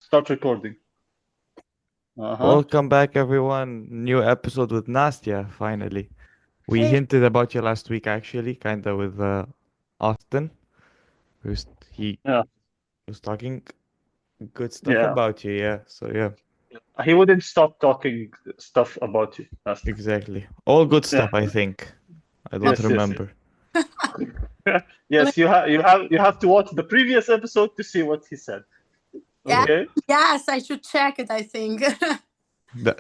Start recording. Uh-huh. Welcome back, everyone. New episode with Nastia, finally. We Hey, hinted about you last week, actually, kind of with Austin. He Yeah. was talking good stuff Yeah. about you, yeah. So, yeah, He wouldn't stop talking stuff about you, Nastia. exactly. All good Yeah. stuff, I think. I don't Yes, yes, yes. remember. li- Yes, you have to watch the previous episode to see what he said. yeah, Yeah. Okay? yes, I should check it, I think.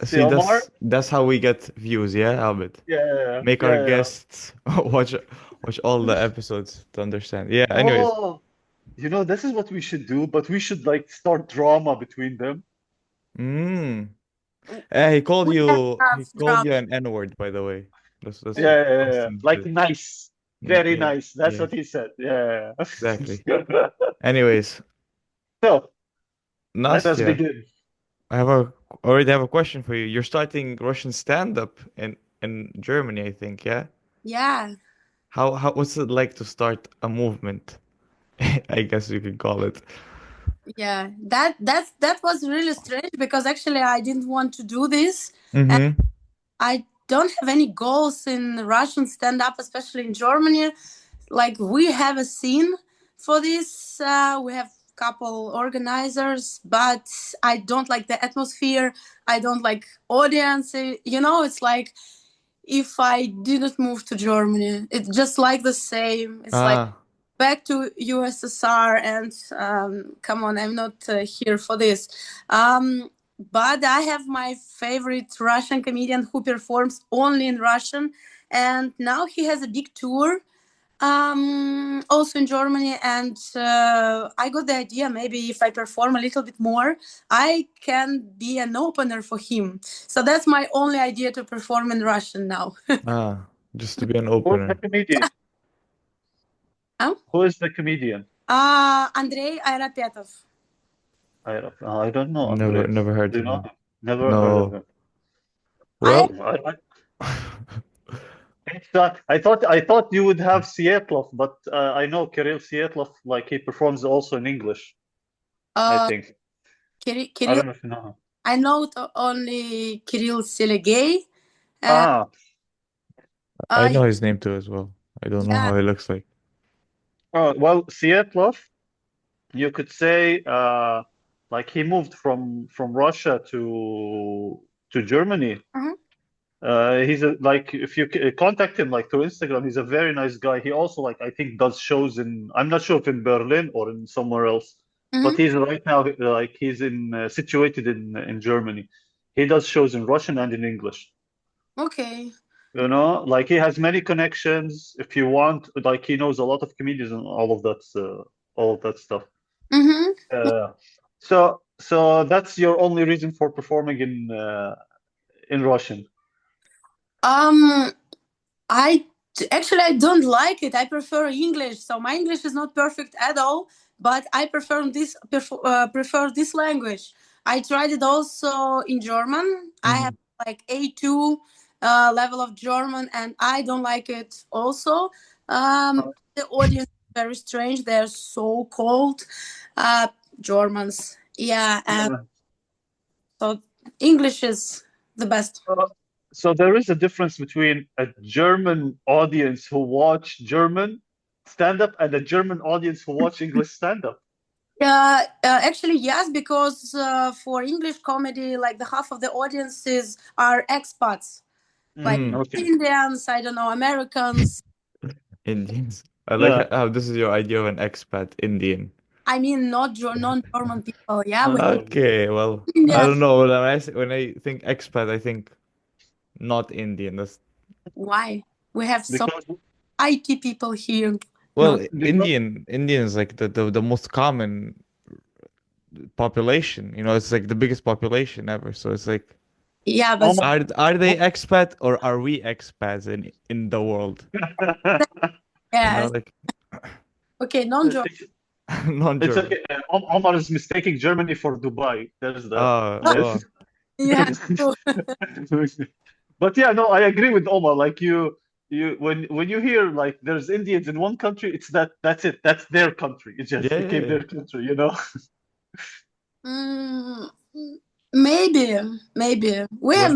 See, See, Omar? that's how we get views, yeah, Abed. Yeah, yeah, Make our yeah, yeah. guests watch all the episodes to understand. Yeah, anyways. Oh, this is what we should do, but we should like start drama between them. Mm. we He called have you he called drama. you an N-word, by the way. That's what Yeah, yeah, yeah, yeah. Austin Like said. nice. Very Yeah, nice. That's yeah, what he said. Yeah. exactly. Yeah. Anyways, So, let us Nastya, begin. already have a question for you. You're starting Russian stand-up in Germany, I think, yeah? Yeah, What's it like to start a movement? I guess you could call it. yeah. That was really strange because actually I didn't want to do this, and Mm-hmm. I don't have any goals in Russian stand up, especially in Germany. Like we have a scene for this. We have couple organizers, but I don't like the atmosphere. I don't like audience. It's like if I didn't move to Germany. It's just like the same. It's like Ah, back to USSR, and come on, I'm not here for this. But I have my favorite Russian comedian who performs only in Russian, and now he has a big tour also in Germany, and I got the idea maybe if I perform a little bit more I can be an opener for him, so that's my only idea to perform in Russian now. just to be an Who's the opener. comedian? Huh? Who is the comedian? Andrei Aeropetov. I don't know Never Andres. never heard Do you of know him. him? Never heard of No. him. I Well, Oh, I thought you would have Sietlov, but I know Kirill Sietlov, like he performs also in English, I uh think. I Kirill, don't know if you know him. I know only Kirill Selegay. uh, Ah, I uh know his name too as well. I don't know yeah. how he looks like. well, Sietlov, you could say, like he moved from Russia to Germany. Mhm. He's like if you contact him like through Instagram, he's a very nice guy. He also like I think does shows in I'm not sure if in Berlin or in somewhere else, but Mhm. he's right now like he's in situated in Germany. He does shows in Russian and in English. Okay. Like he has many connections. If you want, like he knows a lot of comedians and all of that stuff. Mhm. Uh, so that's your only reason for performing in Russian. um I actually I don't like it. I prefer English. So my English is not perfect at all, but I prefer this language. I tried it also in German. I have Hmm. like A2 level of German, and I don't like it. Also, the audience is very strange. They're so cold, uh, Germans. Yeah, and Yeah. so English is the best. Uh, So there is a difference between a German audience who watch German stand-up and a German audience who watch English stand-up. Actually, yes, because for English comedy, like the half of the audiences are expats, like Mm, Mm. okay. Indians, I don't know, Americans. Indians. I like Yeah. how this is your idea of an expat Indian. I mean, not non-German people. Yeah, we have Okay, well, I Indians. don't know. When I think expat, I think not Indian. That's Why? We have some Because IT people here. well, Not because Indian is like the most common population. It's like the biggest population ever. So it's like, yeah, but Omar, are they expat or are we expats in the world? yes. Like Okay, non-German. it's, it's non-German. okay. Omar is mistaking Germany for Dubai. There's that. Oh, Yeah, true. But yeah, no, I agree with Omar. Like you when you hear like there's Indians in one country, that's it. That's their country. It just yeah, became yeah. their country. Mm, maybe we have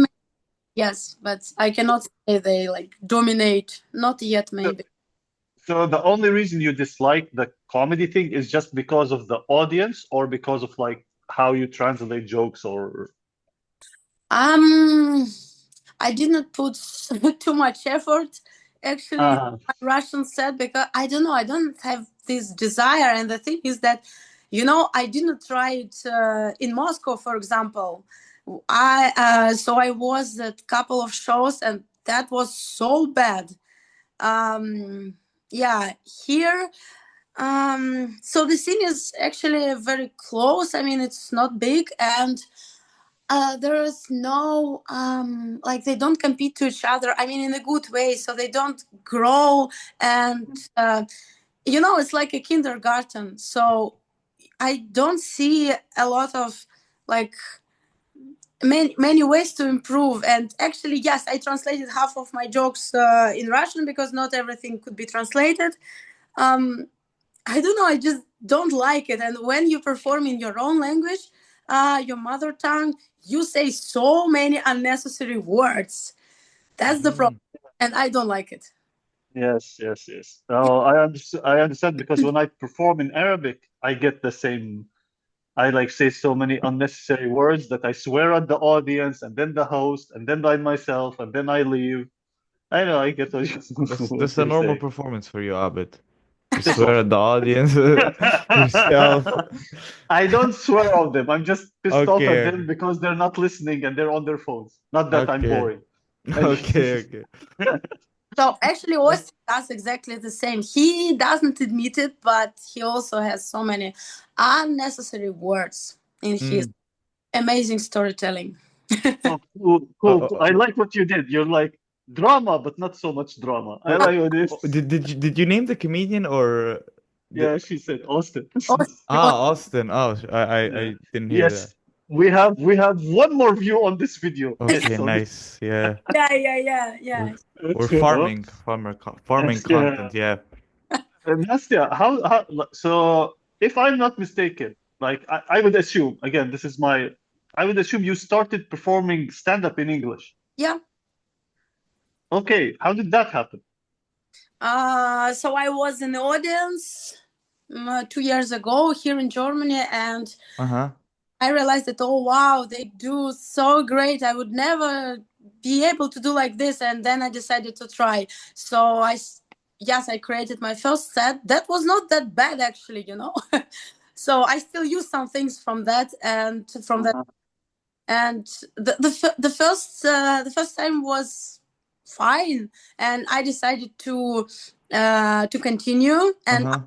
yes, but I cannot say they like dominate. Not yet, So, maybe. so the only reason you dislike the comedy thing is just because of the audience or because of like how you translate jokes or I did not put too much effort actually my Russian set because I don't know, I don't have this desire. And the thing is that, I didn't try it in Moscow, for example. I was at couple of shows and that was so bad. Yeah, here. So the scene is actually very close. I mean, it's not big and there is no like they don't compete to each other. I mean, in a good way. So they don't grow and it's like a kindergarten. So I don't see a lot of like many ways to improve. And actually, yes, I translated half of my jokes in Russian because not everything could be translated. I don't know, I just don't like it. And when you perform in your own language, your mother tongue, you say so many unnecessary words. That's the problem. And I don't like it. Yes, yes, yes. Oh, I understand because when I perform in Arabic, I get the same. I like say so many unnecessary words that I swear at the audience and then the host and then I myself and then I leave. I know, I get what what That's a you're normal saying. performance for you, Abed. You Piss off. swear at the audience, yourself. I don't swear on them. I'm just pissed off at Okay, them because they're not listening and they're on their phones. Not that I'm okay, boring. I okay, just- okay. So actually, Austin does exactly the same. He doesn't admit it, but he also has so many unnecessary words in his Mm. amazing storytelling. Oh, cool, Uh, cool, cool. I like what you did. You're like drama, but not so much drama. I wait, like what this. did you name the comedian or the Yeah, she said Austin. Austin? Oh, Yeah. I didn't hear that. Yes, we have one more view on this video. Okay, Yes, on this. nice. Yeah, Yeah. we're Oh, farming yes, yeah. content. Yeah. Nastia, so if I'm not mistaken, like I would assume, again, I would assume you started performing stand-up in English. Yeah. Okay, how did that happen? So I was in the audience 2 years ago here in Germany, and Uh-huh. I realized that, oh wow, they do so great. I would never be able to do like this, and then I decided to try. So I created my first set. That was not that bad actually. So I still use some things from that and from that. And the first time was fine, and I decided to continue. And Uh-huh.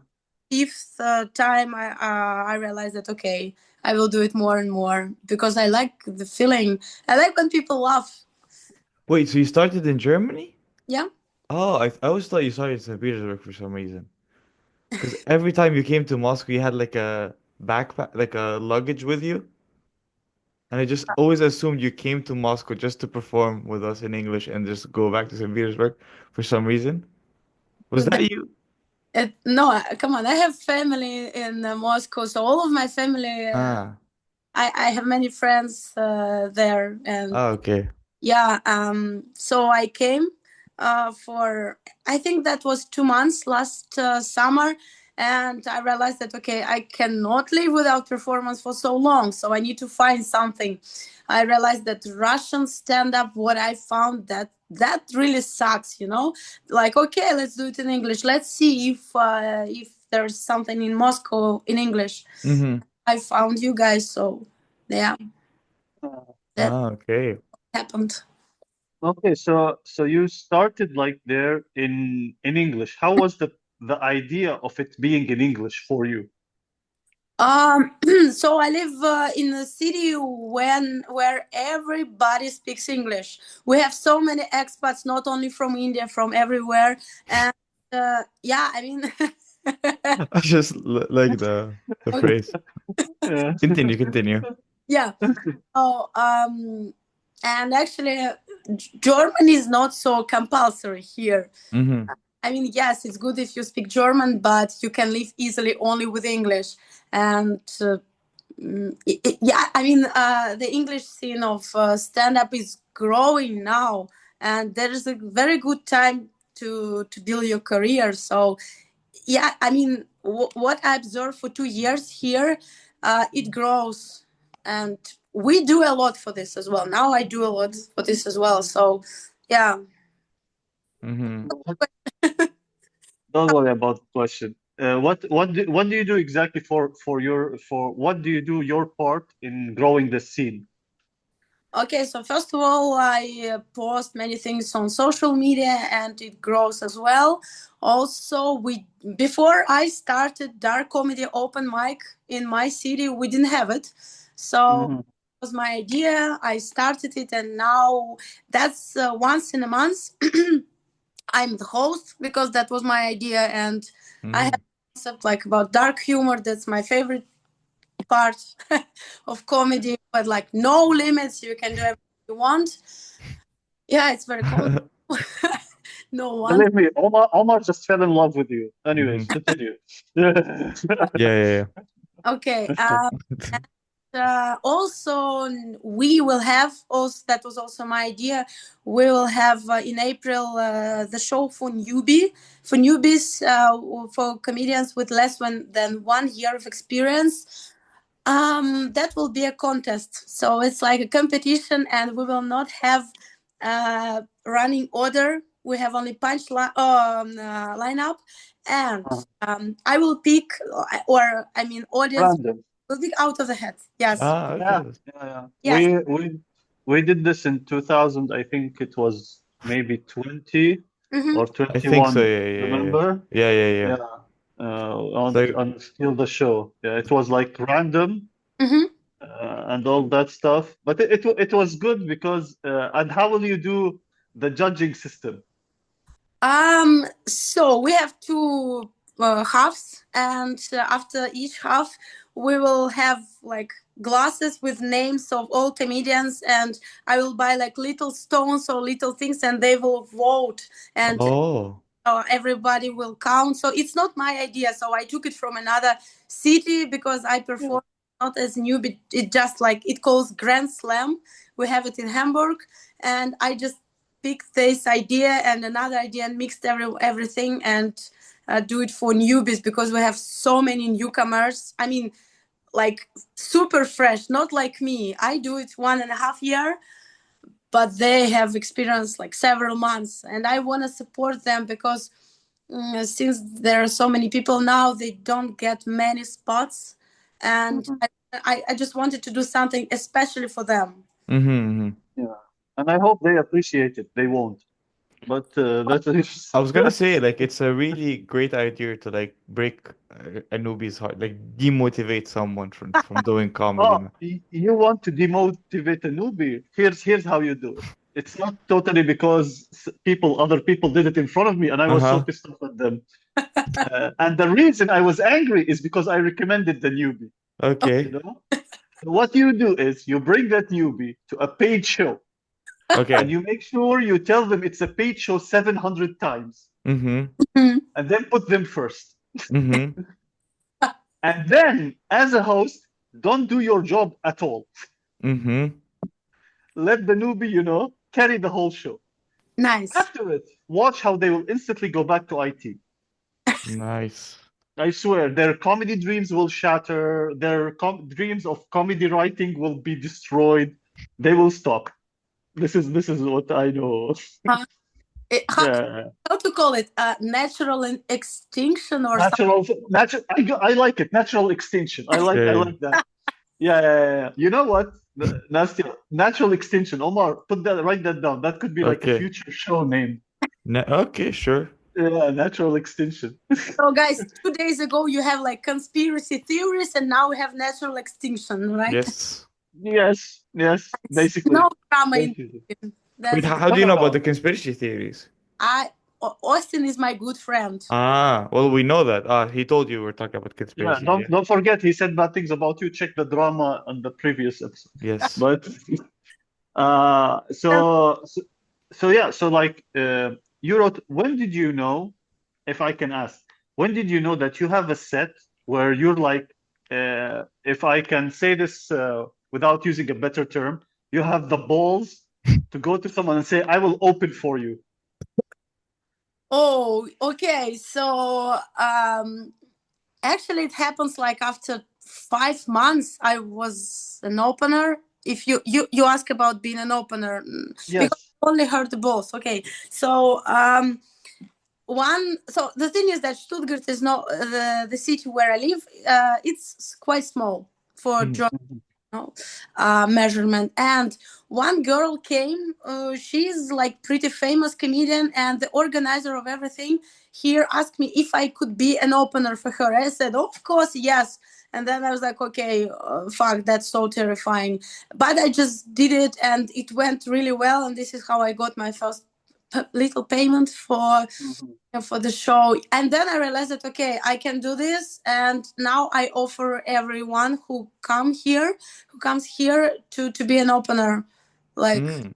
fifth time, I realized that okay, I will do it more and more because I like the feeling. I like when people laugh. Wait, so you started in Germany? Yeah. Oh, I always thought you started in St. Petersburg for some reason. Because every time you came to Moscow, you had like a backpack, like a luggage with you. And I just always assumed you came to Moscow just to perform with us in English and just go back to St. Petersburg for some reason. Was that you? No, come on. I have family in Moscow, so all of my family. Ah, I have many friends there, and okay. yeah. So I came for, I think that was 2 months last summer, and I realized that okay, I cannot live without performance for so long. So I need to find something. I realized that Russian stand-up, what I found that really sucks. Like okay, let's do it in English. Let's see if there's something in Moscow in English. Mm-hmm. I found you guys, so yeah, that Ah, okay. happened. Okay, so you started like there in English. How was the idea of it being in English for you? So I live in a city where everybody speaks English. We have so many expats, not only from India, from everywhere, and yeah, I mean, I just like the okay, phrase. Yeah. Continue. yeah. Oh, and actually, German is not so compulsory here. Mm-hmm. I mean, yes, it's good if you speak German, but you can live easily only with English. And Yeah, I mean, the English scene of stand-up is growing now, and there is a very good time to build your career. So, yeah, I mean, what I observed for 2 years here, it grows, and we do a lot for this as well. Now I do a lot for this as well. So, yeah. Mm-hmm. Don't worry about the question. What do you do exactly for what do you do your part in growing the scene? Okay, so first of all, I post many things on social media, and it grows as well. Also, we before I started dark comedy open mic in my city, we didn't have it, so Mhm. it was my idea. I started it, and now that's once in a month. I'm the host because that was my idea, and I have Mm-hmm. a concept like about dark humor. That's my favorite part of comedy, but like no limits. You can do everything you want. Yeah, it's very cool. No one. Believe me, Omar just fell in love with you. Anyways, Mm-hmm. continue. Yeah, Okay. yeah, Also, we will have also that was also my idea. We will have in April the show for newbies for comedians with less than 1 year of experience. That will be a contest, so it's like a competition, and we will not have running order. We have only lineup, and I will pick, or I mean, audience Random. will pick out of the hat. Yes, Ah, Yeah, okay. yeah, yeah. yes. We did this in 2000. I think it was maybe 20 Mm-hmm. or I think so. 21. Yeah, yeah, yeah, Remember? yeah, yeah, yeah. Yeah. So, On Steal the Show. Yeah, it was like random Mm-hmm. and all that stuff. But it was good because and how will you do the judging system? So we have two halves, and after each half, we will have like glasses with names of all comedians, and I will buy like little stones or little things, and they will vote, and oh, everybody will count. So it's not my idea. So I took it from another city because I Yeah. perform not as new, but it just like it calls Grand Slam. We have it in Hamburg, and I just picked this idea and another idea and mixed everything and do it for newbies because we have so many newcomers. I mean, like super fresh, not like me. I do it 1.5 year, but they have experienced like several months, and I want to support them because since there are so many people now, they don't get many spots, and Mhm. I just wanted to do something especially for them. mm-hmm, mm-hmm. Yeah. And I hope they appreciate it. They won't. But that's I was gonna say like it's a really great idea to like break a newbie's heart, like demotivate someone from doing comedy, oh, man. you want to demotivate a newbie. Here's how you do it. It's not totally because other people did it in front of me, and I was so Uh-huh. pissed off at them. And the reason I was angry is because I recommended the newbie. You Okay. know, so what you do is you bring that newbie to a paid show, and Okay. you make sure you tell them it's a paid show 700 times, Mm-hmm. Mhm. and then put them first. Mm-hmm. And then, as a host, don't do your job at all. Mm-hmm. Let the newbie, carry the whole show. Nice. After it, watch how they will instantly go back to IT. Nice. I swear, their comedy dreams will shatter. Their dreams of comedy writing will be destroyed. They will stop. This is what I know. Uh, how, Yeah, how to call it? Natural extinction or something? natural. I like it. Natural extinction. I Yeah, like that. Yeah, yeah, yeah, yeah. You know what? Nastia, natural extinction. Omar, write that down. That could be yeah. like a Okay. future show name. Okay, sure. Yeah, natural extinction. So, guys, 2 days ago you have like conspiracy theories, and now we have natural extinction, right? Yes. Yes, yes, No basically. drama in Basically. between. Wait, That's how No, do you no, know about the no. conspiracy theories? I. Austin is my good friend. Ah, well, we know that. Ah, he told you we're talking about Yeah, conspiracies. don't Yeah. don't forget he said bad things about you. Check the drama on the previous episode. Yes. But uh so so, so yeah, so like you wrote, when did you know, if I can ask, when did you know that you have a set where you're like if I can say this without using a better term, you have the balls to go to someone and say, "I will open for you." Oh, okay. So actually, it happens like after 5 months, I was an opener. If you ask about being an opener, because Yes. I only heard both. Okay, so so the thing is that Stuttgart is not the city where I live. It's quite small for Mm. measurement. And one girl came, she's like pretty famous comedian, and the organizer of everything here asked me if I could be an opener for her. I said, of course, yes. And then I was like, okay, fuck, that's so terrifying. But I just did it, and it went really well. And this is how I got my first little payment for the show. And then I realized that, okay, I can do this. And now I offer everyone who comes here to be an opener. Like Mm.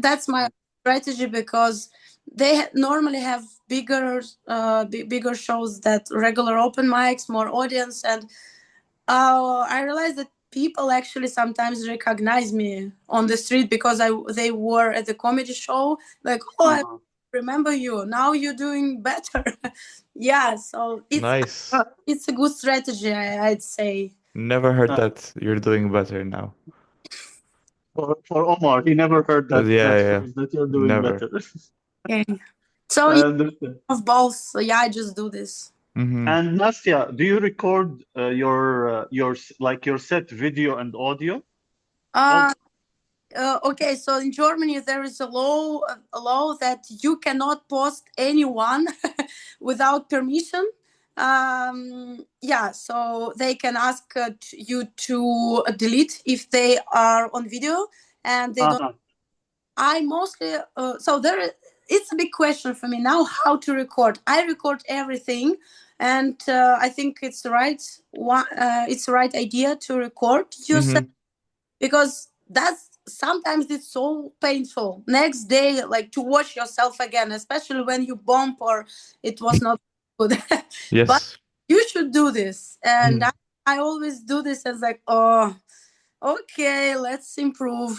that's my strategy, because they normally have bigger shows that regular open mics, more audience. And I realized that people actually sometimes recognize me on the street because they were at the comedy show. Like, oh, I remember you. Now you're doing better. Yeah, so Nice. it's a good strategy, I'd say. Never heard Uh, that you're doing better now. for Omar, he never heard Yeah, that yeah. phrase that you're doing Never. better. Okay. So I yeah, understand. of both. So yeah, I just do this. Mm-hmm. And Nastia, do you record your set video and audio? Uh, Oh, okay, so in Germany there is a law that you cannot post anyone without permission. Yeah, so they can ask you to delete if they are on video, and they don't. uh-huh. I mostly so it's a big question for me now how to record. I record everything, and I think it's the right one. It's the right idea to record yourself, Mm-hmm. because that's sometimes it's so painful next day, like to watch yourself again, especially when you bump or it was not good. But Yes. you should do this, and Mm. I always do this as like, oh, okay, let's improve.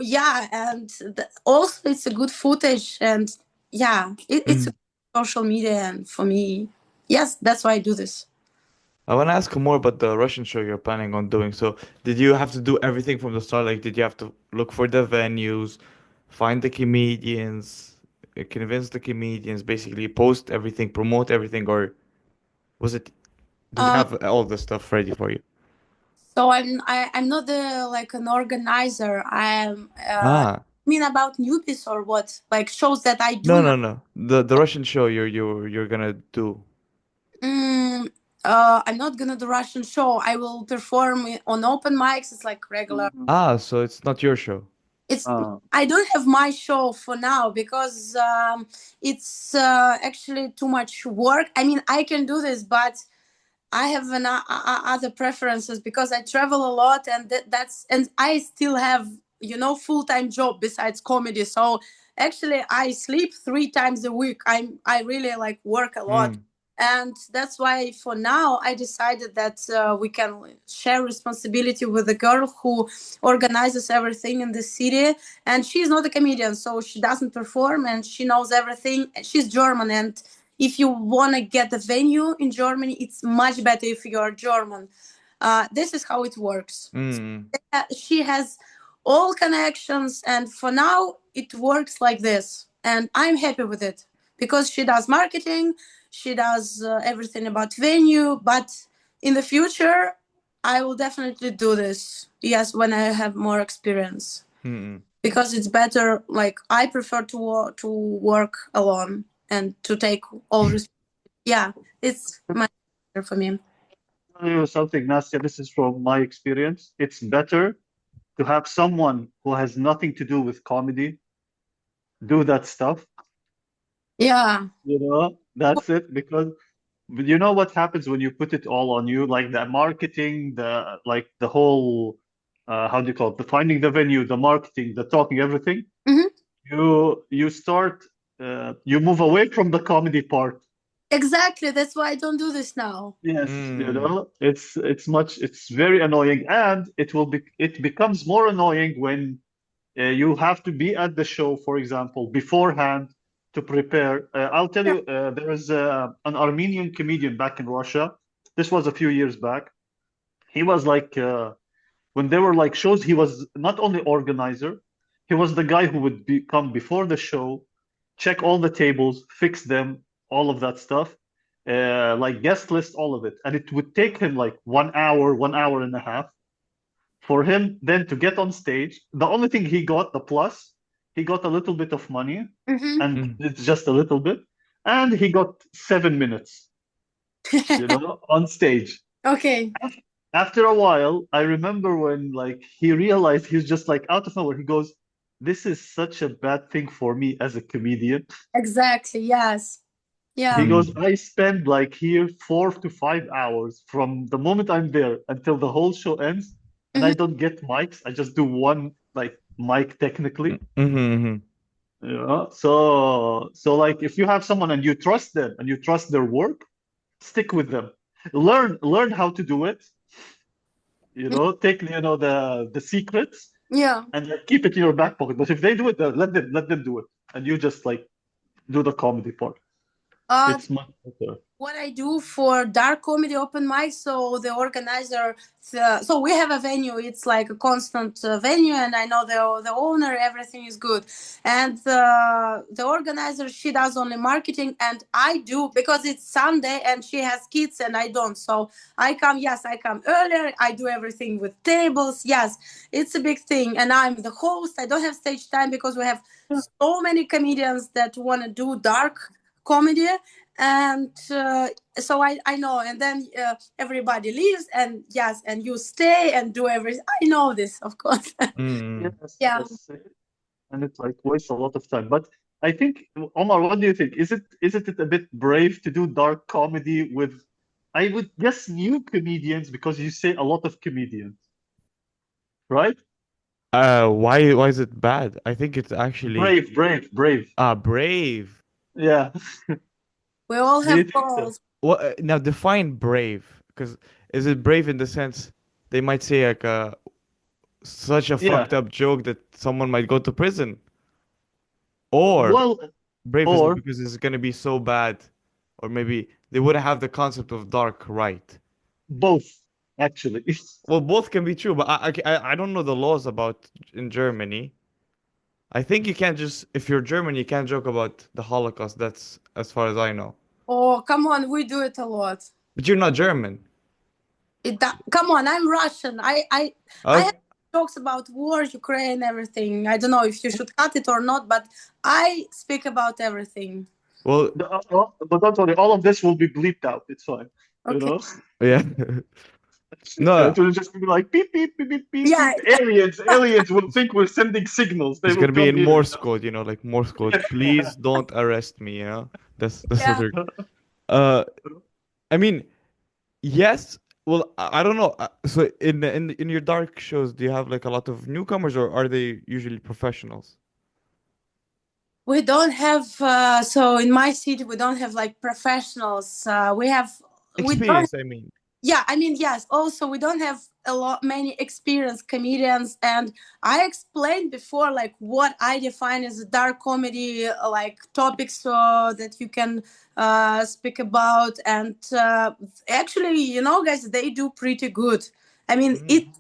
Yeah, and also it's a good footage, and yeah, it's a Mm. social media, and for me, yes, that's why I do this. I want to ask more about the Russian show you're planning on doing. So, did you have to do everything from the start? Like, did you have to look for the venues, find the comedians, convince the comedians, basically post everything, promote everything, or was it, did you uh, have all the stuff ready for you? So I'm not the like an organizer. I'm Ah, mean about newbies or what? Like shows that I do no, now. no, no. The Russian show you're gonna do. Mm, I'm not gonna do Russian show. I will perform on open mics. It's like regular. Mhm. Ah, so it's not your show. It's Uh, I don't have my show for now because it's actually too much work. I mean, I can do this, but I have other preferences because I travel a lot, and and I still have full-time job besides comedy. So actually, I sleep 3 times a week. I really like work a lot, Mm. and that's why for now I decided that we can share responsibility with the girl who organizes everything in the city. And she's not a comedian, so she doesn't perform, and she knows everything. She's German, and if you want to get a venue in Germany, it's much better if you're German. This is how it works. Mm. She has all connections, and for now, it works like this. And I'm happy with it because she does marketing, she does everything about venue. But in the future, I will definitely do this. Yes, when I have more experience, Mm. because it's better. Like I prefer to work alone and to take all yeah, it's much better for me. tell you something, Nastia. This is from my experience. It's better to have someone who has nothing to do with comedy do that stuff. Yeah. That's it. Because you know what happens when you put it all on you, like the marketing, the whole, how do you call it? The finding the venue, the marketing, the talking, everything. Hmm. You start, you move away from the comedy part. Exactly. That's why I don't do this now. Yes, Mm. it's very annoying, and it becomes more annoying when you have to be at the show, for example, beforehand to prepare. I'll tell Yeah. you, there is an Armenian comedian back in Russia. This was a few years back. He was like when there were like shows, he was not only organizer, he was the guy who would come before the show, check all the tables, fix them, all of that stuff, like guest list, all of it. And it would take him like 1 hour, 1 hour and a half for him then to get on stage. The only thing he got, the plus, he got a little bit of money, Mm-hmm. and Mm. it's just a little bit, and he got 7 minutes, on stage. Okay. After a while, I remember when like he realized he's just like out of nowhere, he goes, "This is such a bad thing for me as a comedian." Exactly. Yes. He Yeah. goes, Mm. "I spend like here 4 to 5 hours from the moment I'm there until the whole show ends, and I Mm-hmm. don't get mics. I just do one like mic technically." Mm-hmm. So like if you have someone and you trust them and you trust their work, stick with them. Learn how to do it, take the secrets Yeah. and like keep it in your back pocket. But if they do it, let them do it, and you just like do the comedy part. Uh, It's much better. what I do for dark comedy open mic. So the organizer, so we have a venue. It's like a constant venue, and I know the owner. Everything is good, and the organizer, she does only marketing, and I do because it's Sunday and she has kids and I don't. So I come. Yes, I come earlier. I do everything with tables. Yes, it's a big thing, and I'm the host. I don't have stage time because we have Yeah. so many comedians that want to do dark comedy, and so I know, and then everybody leaves, and yes, and you stay and do everything. I know this, of course. Mm. Yes, Yeah. yes, and it like wastes a lot of time. But I think, Omar, what do you think? Is it a bit brave to do dark comedy with, I would guess, new comedians because you say a lot of comedians, right? Why is it bad? I think it's actually Brave, brave, brave. brave. Yeah. We all Do you have think so? goals. What now define brave? Because is it brave in the sense they might say like such a Yeah. fucked up joke that someone might go to prison? Or Well, brave is it or because it's gonna be so bad? Or maybe they wouldn't have the concept of dark right. both, actually. Well, both can be true, but I don't know the laws about in Germany. I think you can't just if you're German, you can't joke about the Holocaust. That's as far as I know. Oh, come on, we do it a lot. But you're not German. Come on, I'm Russian. I have Okay. jokes about war, Ukraine, everything. I don't know if you should cut it or not, but I speak about everything. Well, But don't worry, all of this will be bleeped out. It's fine. You Okay. know? yeah. No, It will just be like beep, beep, beep, beep, beep, Yeah. beep. Aliens will think we're sending signals. They it's will gonna be come in here. Morse code, like Morse code. Please don't arrest me, That's what Yeah. they're. Uh, I mean, yes. Well, I don't know. So in your dark shows, do you have like a lot of newcomers, or are they usually professionals? We don't have so in my city we don't have like professionals. We don't. Experience, I mean. Yeah, I mean, yes, also we don't have a lot many experienced comedians, and I explained before like what I define as a dark comedy, like topics so that you can speak about, and actually, guys, they do pretty good. I mean, Mm.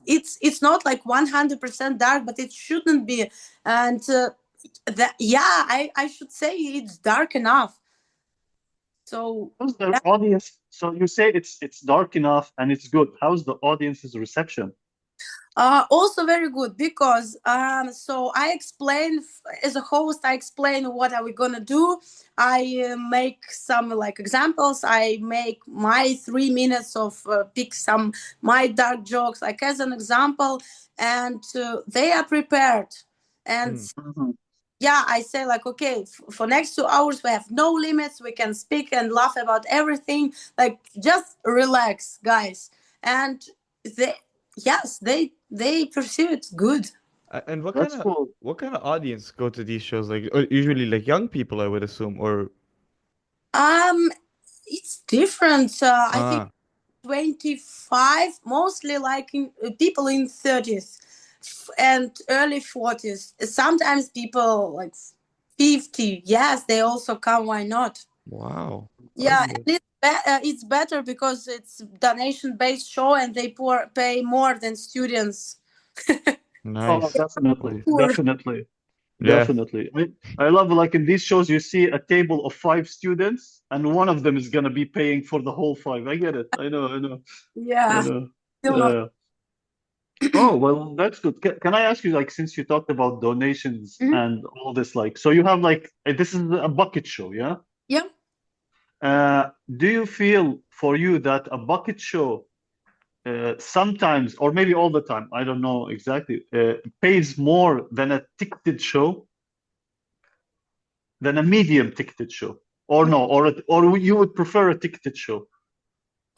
it's not like 100% dark, but it shouldn't be. And that, yeah, I should say it's dark enough. So How's the audience? So you say it's dark enough and it's good. How's the audience's reception? also very good because so I explain as a host. I explain what are we gonna do. I make some like examples. I make my 3 minutes of pick some my dark jokes like as an example, and they are prepared. And Mm. Mhm. yeah, I say like, okay, for next 2 hours we have no limits. We can speak and laugh about everything. Like just relax, guys. And they, yes, they pursue it good. And what kind That's of cool. audience go to these shows? Like usually like young people, I would assume, or Um, different. I think Ah, 25, mostly like people in 30s and early 40s. Sometimes people like 50. Yes, they also come. Why not? wow. Yeah, Okay. and it's better because it's donation-based show and they pay more than students. Oh, Nice. definitely, Nice. Poor. definitely, Yeah. definitely. I love like in these shows you see a table of five students and one of them is gonna be paying for the whole five. I get it. I know, I know, I Yeah, know. still not. Yeah. Oh, well, that's good. Can I ask you, like, since you talked about donations Mhm. and all this, like, so you have like this is a bucket show, yeah? Yeah. Do you feel for you that a bucket show sometimes, or maybe all the time, I don't know exactly, pays more than a ticketed show, than a medium ticketed show, or no, or you would prefer a ticketed show?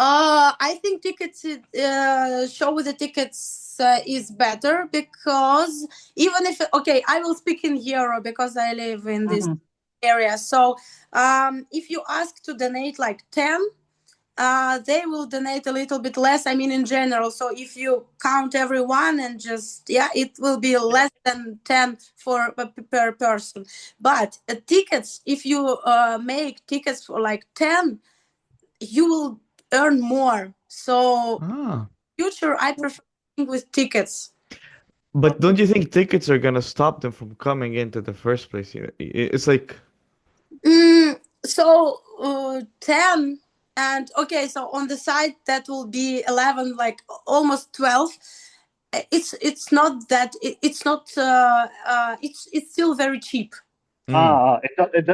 I think tickets, show with the tickets is better because even if, okay, I will speak in euro because I live in this Mhm. area. So if you ask to donate like 10, they will donate a little bit less. I mean, in general. So if you count everyone and just, yeah, it will be Yeah. less than 10 for per person. But tickets, if you make tickets for like 10, you will earn more. So Ah. future, I prefer with tickets. But don't Okay. you think tickets are gonna stop them from coming into the first place? It's like, So 10, and okay, so on the side that will be 11, like almost 12. It's not that it's not it's still very cheap. mm,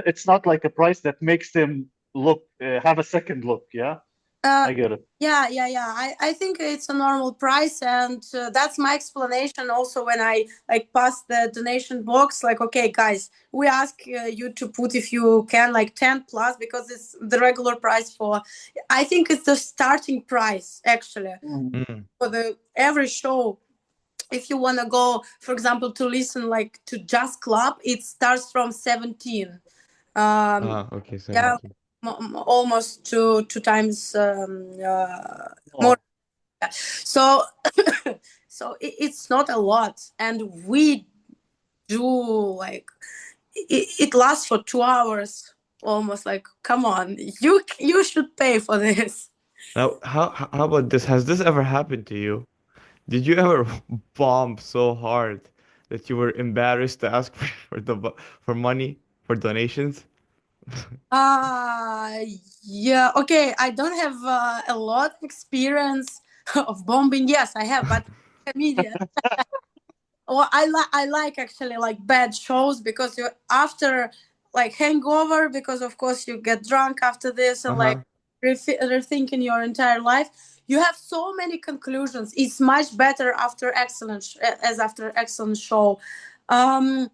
It's not like a price that makes them look have a second look. Yeah, Uh, I get it. yeah. I think it's a normal price, and that's my explanation. Also, when I like pass the donation box, like, okay, guys, we ask you to put if you can like 10 plus because it's the regular price for. I think it's the starting price actually Mhm. mm. for the every show. If you want to go, for example, to listen like to jazz club, it starts from 17. Um, Ah, okay, yeah, 17. almost two times more. Oh, So so it's not a lot, and we do like it lasts for 2 hours almost. Like, come on, you should pay for this. Now, how about this? Has this ever happened to you? Did you ever bomb so hard that you were embarrassed to ask for money for donations? uh yeah, okay, I don't have a lot of experience of bombing. Yes, I have, but comedian. Well, I like actually like bad shows because you after like hangover, because of course you get drunk after this and like Uh-huh. rethinking your entire life. You have so many conclusions. It's much better after as after excellent show. Um,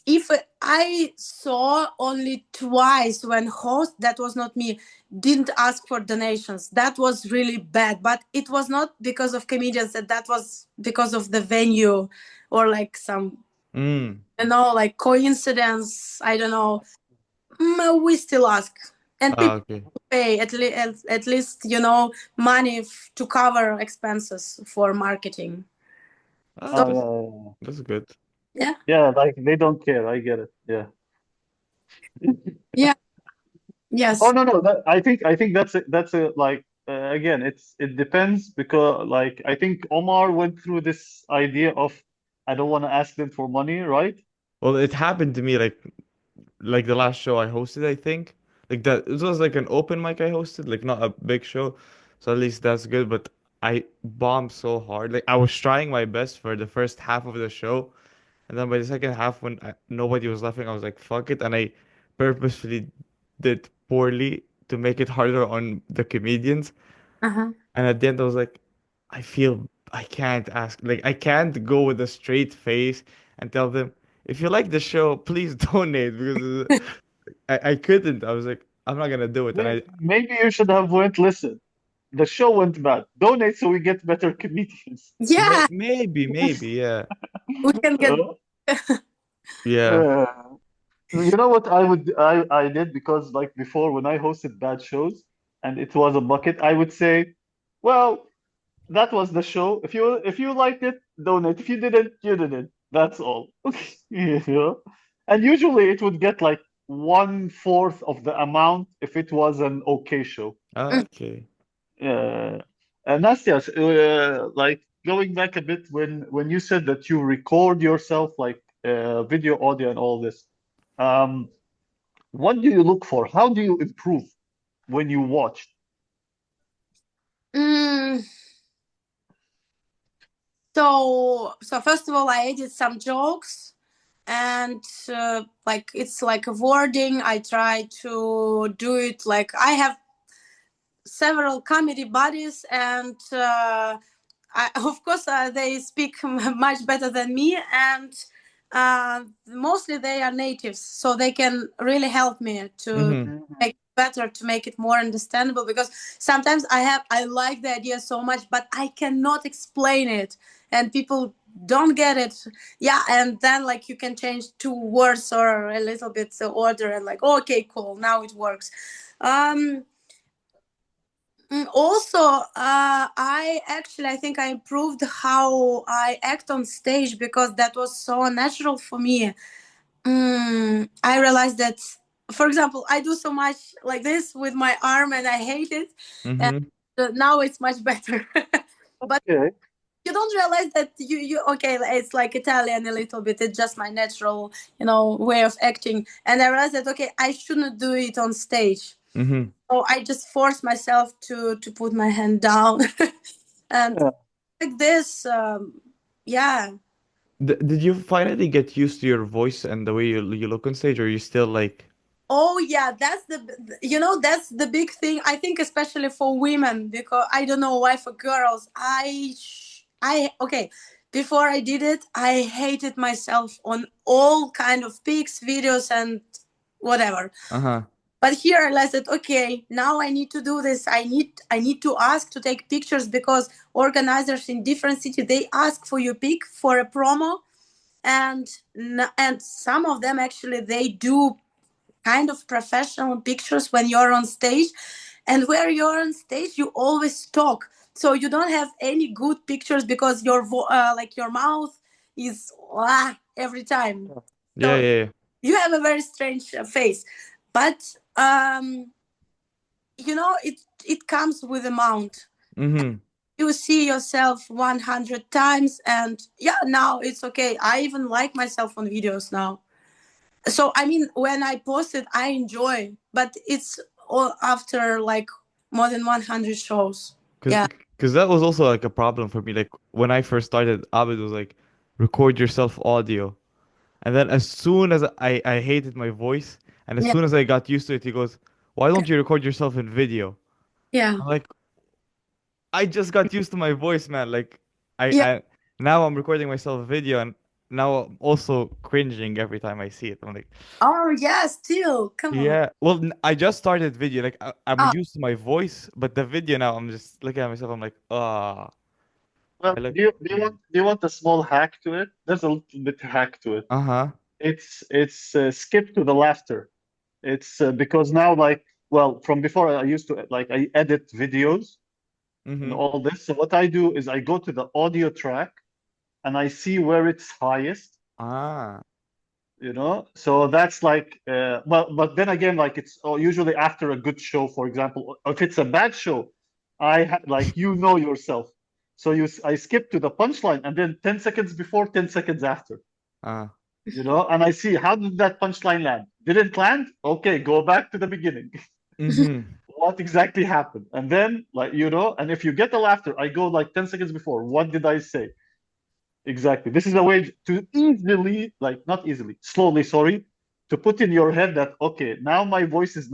if I saw only twice when host, that was not me, didn't ask for donations. That was really bad, but it was not because of comedians. That was because of the venue or like some, Mm. like coincidence. I don't know. We still ask, and Ah, people okay. pay at least money to cover expenses for marketing. Ah, So that's good. yeah, yeah, like they don't care. I get it. Yeah. yeah, Oh yes. no, no. I think that's a like again, it depends because like I think Omar went through this idea of I don't want to ask them for money, right? Well, it happened to me like the last show I hosted, I think. Like that it was like an open mic I hosted, like not a big show. So at least that's good, but I bombed so hard. Like I was trying my best for the first half of the show, and then by the second half when nobody was laughing, I was like, fuck it, and I purposefully did poorly to make it harder on the comedians. Uh-huh. And at the end I was like, I feel I can't ask, like I can't go with a straight face and tell them, if you like the show, please donate because I couldn't. I was like, I'm not gonna do it. And Maybe you should have went. Listen, the show went bad. Donate so we get better comedians. Yeah, maybe, yeah. we can get. Uh, Yeah. uh, you know what I did because like before when I hosted bad shows. and it was a bucket, I would say, well, that was the show. If you liked it, donate. If you didn't, you didn't. That's all. You know? And usually it would get like 1/4 of the amount if it was an okay show. Okay. Uh, Nastia, like going back a bit when you said that you record yourself like video, audio, and all this, um, what do you look for? How do you improve when you watch? Mm, so first of all, I edit some jokes, and like it's like a wording. I try to do it like I have several comedy buddies, and of course, they speak much better than me, and mostly they are natives, so they can really help me to Mm-hmm. Mhm. make it better, to make it more understandable. Because sometimes I like the idea so much, but I cannot explain it, and people don't get it. Yeah, and then like you can change two words or a little bit the order, and like okay, cool, now it works. Um, Also, I think I improved how I act on stage because that was so natural for me. I realized that, for example, I do so much like this with my arm and I hate it. And Mm-hmm. now it's much better. But Okay. you don't realize that you okay, it's like Italian a little bit. It's just my natural, way of acting. And I realized that okay, I shouldn't do it on stage. Mm-hmm. So I just force myself to put my hand down and Yeah. like this. Yeah. Did you finally get used to your voice and the way you look on stage, or you still like? Oh yeah, that's the big thing. I think especially for women, because I don't know why for girls. I okay. Before I did it, I hated myself on all kind of pics, videos, and whatever. Uh-huh. But here I realized that okay, now I need to do this. I need to ask to take pictures because organizers in different cities they ask for your pic for a promo, and and some of them actually they do kind of professional pictures when you're on stage, and where you're on stage you always talk, so you don't have any good pictures because like your mouth is every time. Yeah, So yeah, yeah. you have a very strange face, but it comes with amount. Mm-hmm. You see yourself 100 times, and yeah, now it's okay. I even like myself on videos now. So I mean, when I post it I enjoy, but it's all after like more than 100 shows. Cause, Yeah. cause that was also like a problem for me. Like when I first started, Abed was like, record yourself audio. And then as soon as I hated my voice, and as Yeah. soon as I got used to it, he goes, why don't you record yourself in video? Yeah. I'm like, I just got used to my voice, man. Like Yeah. I now I'm recording myself video, and now I'm also cringing every time I see it. I'm like, Oh yeah, still come on. yeah. Well, I just started video. Like I'm Oh used to my voice, but the video now, I'm just looking at myself. I'm like, ah, Well, I look. do you want a small hack to it? There's a little bit hack to it. Uh-huh. It's skip to the laughter. It's because now like well from before I used to like I edit videos and Mm-hmm. all this. So what I do is I go to the audio track and I see where it's highest. Ah. So that's like well but then again like it's usually after a good show, for example. If it's a bad show, like yourself, so I skip to the punchline and then 10 seconds before, 10 seconds after, Ah. and I see how did that punchline land. Didn't land, okay, go back to the beginning. Mm-hmm. What exactly happened, and then like and if you get the laughter, I go like 10 seconds before, what did I say. Exactly. This is a way to easily, like not easily, slowly, sorry, to put in your head that okay, now my voice does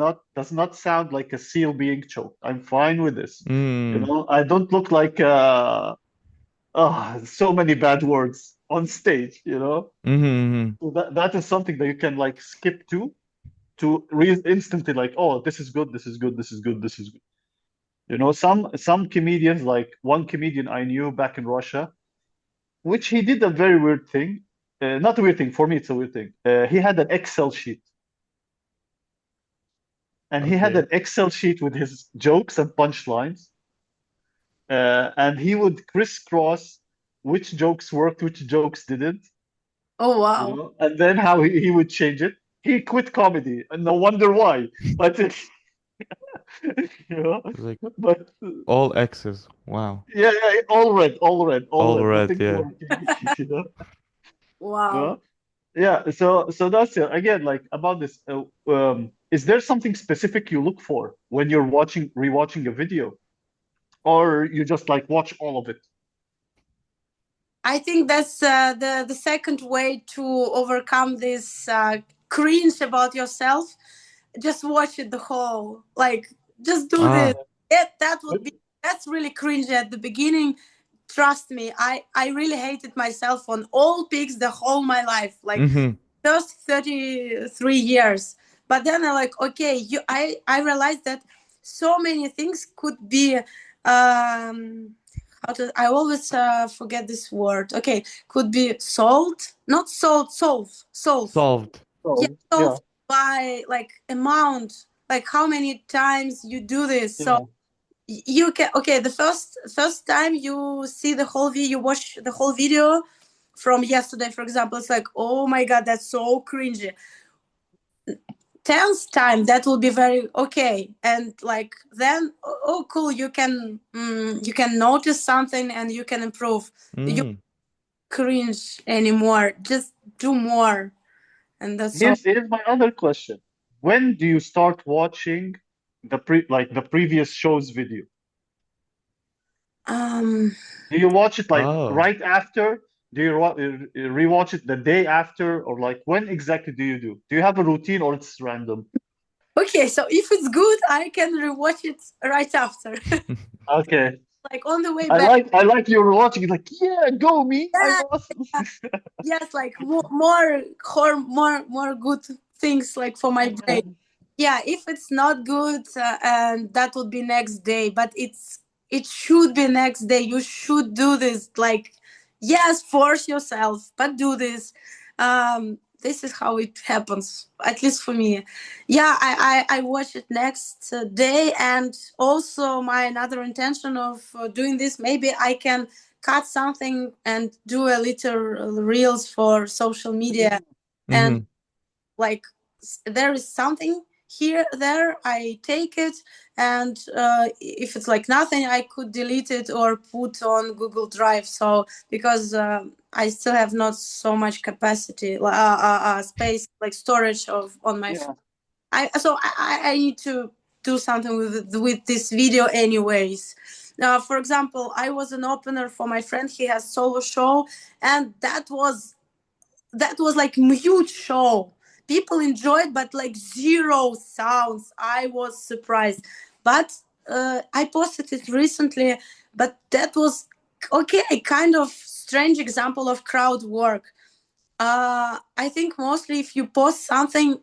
not sound like a seal being choked. I'm fine with this. Mm. I don't look like so many bad words on stage. Mm-hmm. So that is something that you can like skip to re instantly like, oh, this is good, this is good, this is good, this is good. Some comedians, like one comedian I knew back in Russia, which he did a very weird thing. Not a weird thing, for me, it's a weird thing. He had an Excel sheet. and he had Okay. an Excel sheet with his jokes and punchlines, and he would crisscross which jokes worked, which jokes didn't, Oh wow. and then how he would change it. He quit comedy, and no wonder why. But you know, It's like but all X's. Wow. yeah, all All red, red, nothing yeah. working. You know, Wow. yeah, yeah. So that's it. Again, like about this. Is there something specific you look for when you're rewatching a video, or you just like watch all of it? I think that's the second way to overcome this cringe about yourself. Just watch it the whole. Like, just do this. Ah. That would be that's really cringy at the beginning. Trust me, I really hated myself on all pics the whole my life, like Mm-hmm. first 33 years. But then I like, okay, I realized that so many things could be I always forget this word. Okay, could be solved, not solved, solve. Solved. Yeah, So yeah, solved by like amount, like how many times you do this. So yeah, you can, okay, the first time you see the whole video, you watch the whole video from yesterday, for example, it's like, oh my god, that's so cringy. 10th time that will be very okay, and like then, oh cool, you can notice something and you can improve. You Mm. cringe anymore, just do more, and that's all. here's my other question. When do you start watching the previous show's video? um Do you watch it like Oh. right after? Do you rewatch it the day after, or like when exactly do you do? Do you have a routine, or it's random? okay, so if it's good, I can rewatch it right after. Okay, Like on the way back. I like you're watching it like, yeah, go me, I'm Yeah, awesome. yes, like more good things like for my brain. Yeah, if it's not good, and that would be next day, but it should be next day. You should do this, like, yes, force yourself, but do this. This is how it happens, at least for me. Yeah, I watch it next day. And also my another intention of doing this, maybe I can cut something and do a little reels for social media. And Mm-hmm. like, there is something here there, I take it, and if it's like nothing, I could delete it or put on Google Drive. So because I still have not so much capacity, space, like storage of on my Yeah. I need to do something with this video anyways. For example, I was an opener for my friend. He has solo show, and that was like huge show. People enjoyed, but like zero sounds. I was surprised. But I posted it recently, but that was okay, a kind of strange example of crowd work. I think mostly if you post something,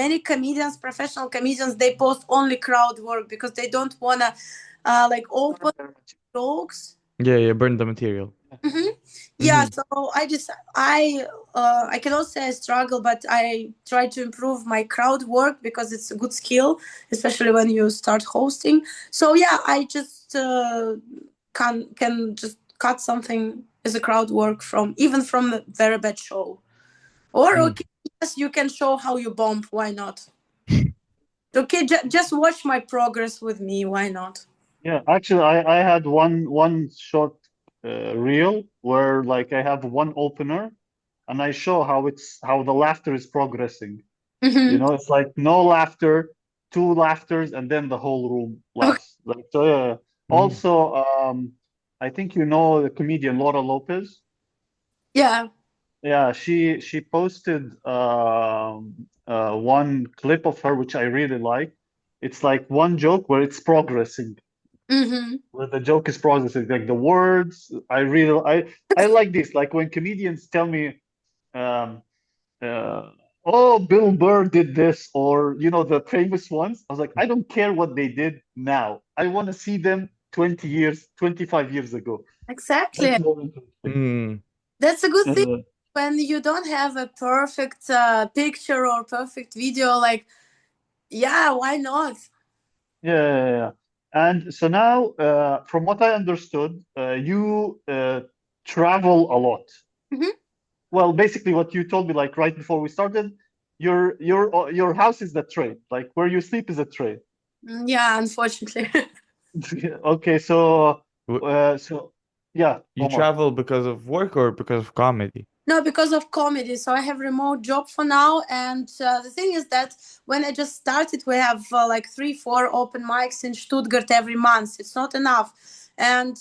many comedians, professional comedians, they post only crowd work because they don't wanna like open jokes. Yeah, burn the material. Mm-hmm. Yeah, Mm-hmm. so I cannot say I struggle, but I try to improve my crowd work because it's a good skill, especially when you start hosting. So yeah, I just can just cut something as a crowd work from a very bad show. Or Mm. okay, yes, you can show how you bomb. Why not? Okay, just watch my progress with me. Why not? Yeah, actually, I had one short reel where like I have one opener, and I show how the laughter is progressing. You Mm-hmm. know, it's like no laughter, two laughters, and then the whole room Okay. laughs. Like so, yeah. Mm. Also, I think you know the comedian Laura Lopez. Yeah. Yeah, she posted one clip of her which I really like. It's like one joke where it's progressing. Mm-hmm. Where the joke is progressing, like the words. I like this. Like when comedians tell me, um, "Oh, Bill Burr did this," or the famous ones. I was like, I don't care what they did now. I want to see them 20 years, 25 years ago. Exactly. That's more interesting. Mm. That's a good thing Uh, when you don't have a perfect picture or perfect video. Like Yeah, why not? Yeah. And so now, from what I understood, you travel a lot. Mhm. Well, basically, what you told me, like right before we started, your house is the train. Like where you sleep is a train. Yeah, unfortunately. Okay, so W- so yeah, You Omar. travel because of work or because of comedy? No, because of comedy. So I have remote job for now, and the thing is that when I just started, we have like 3, 4 open mics in Stuttgart every month. It's not enough, and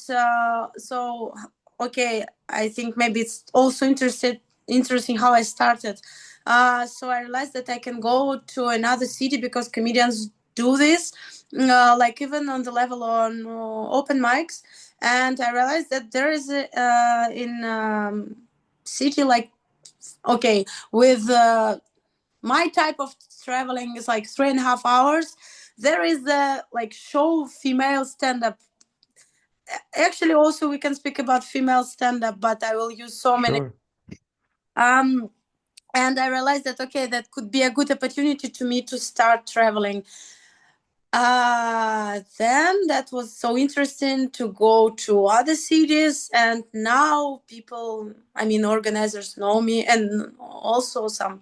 so okay, I think maybe it's also interesting how I started. So I realized that I can go to another city because comedians do this, like even on the level on open mics, and I realized that there is a, in city like okay with my type of traveling is like 3.5 hours. There is the like show female stand-up. Actually also we can speak about female stand-up, but I will use so many. Sure. um and I realized that okay, that could be a good opportunity to me to start traveling. Then that was so interesting to go to other cities, and now people, I mean, organizers know me, and also some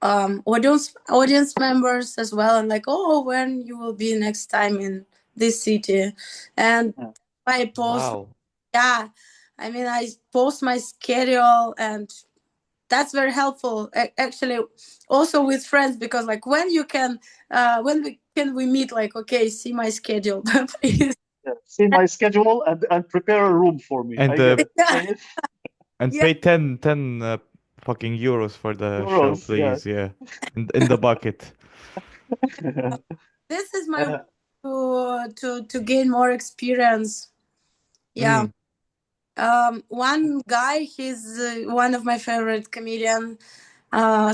audience members as well, and like, oh, when you will be next time in this city, and Yeah. I post, Wow. yeah, I mean, I post my schedule, and that's very helpful actually also with friends, because like when we meet, like, okay, see my schedule please. Yeah. See my schedule and prepare a room for me. And I get it. Yeah, and yeah. pay 10 fucking euros for the show, Euros, yeah. please. Yeah. In the bucket. This is my way Uh, to gain more experience. Yeah. Mm. One guy, he's one of my favorite comedian.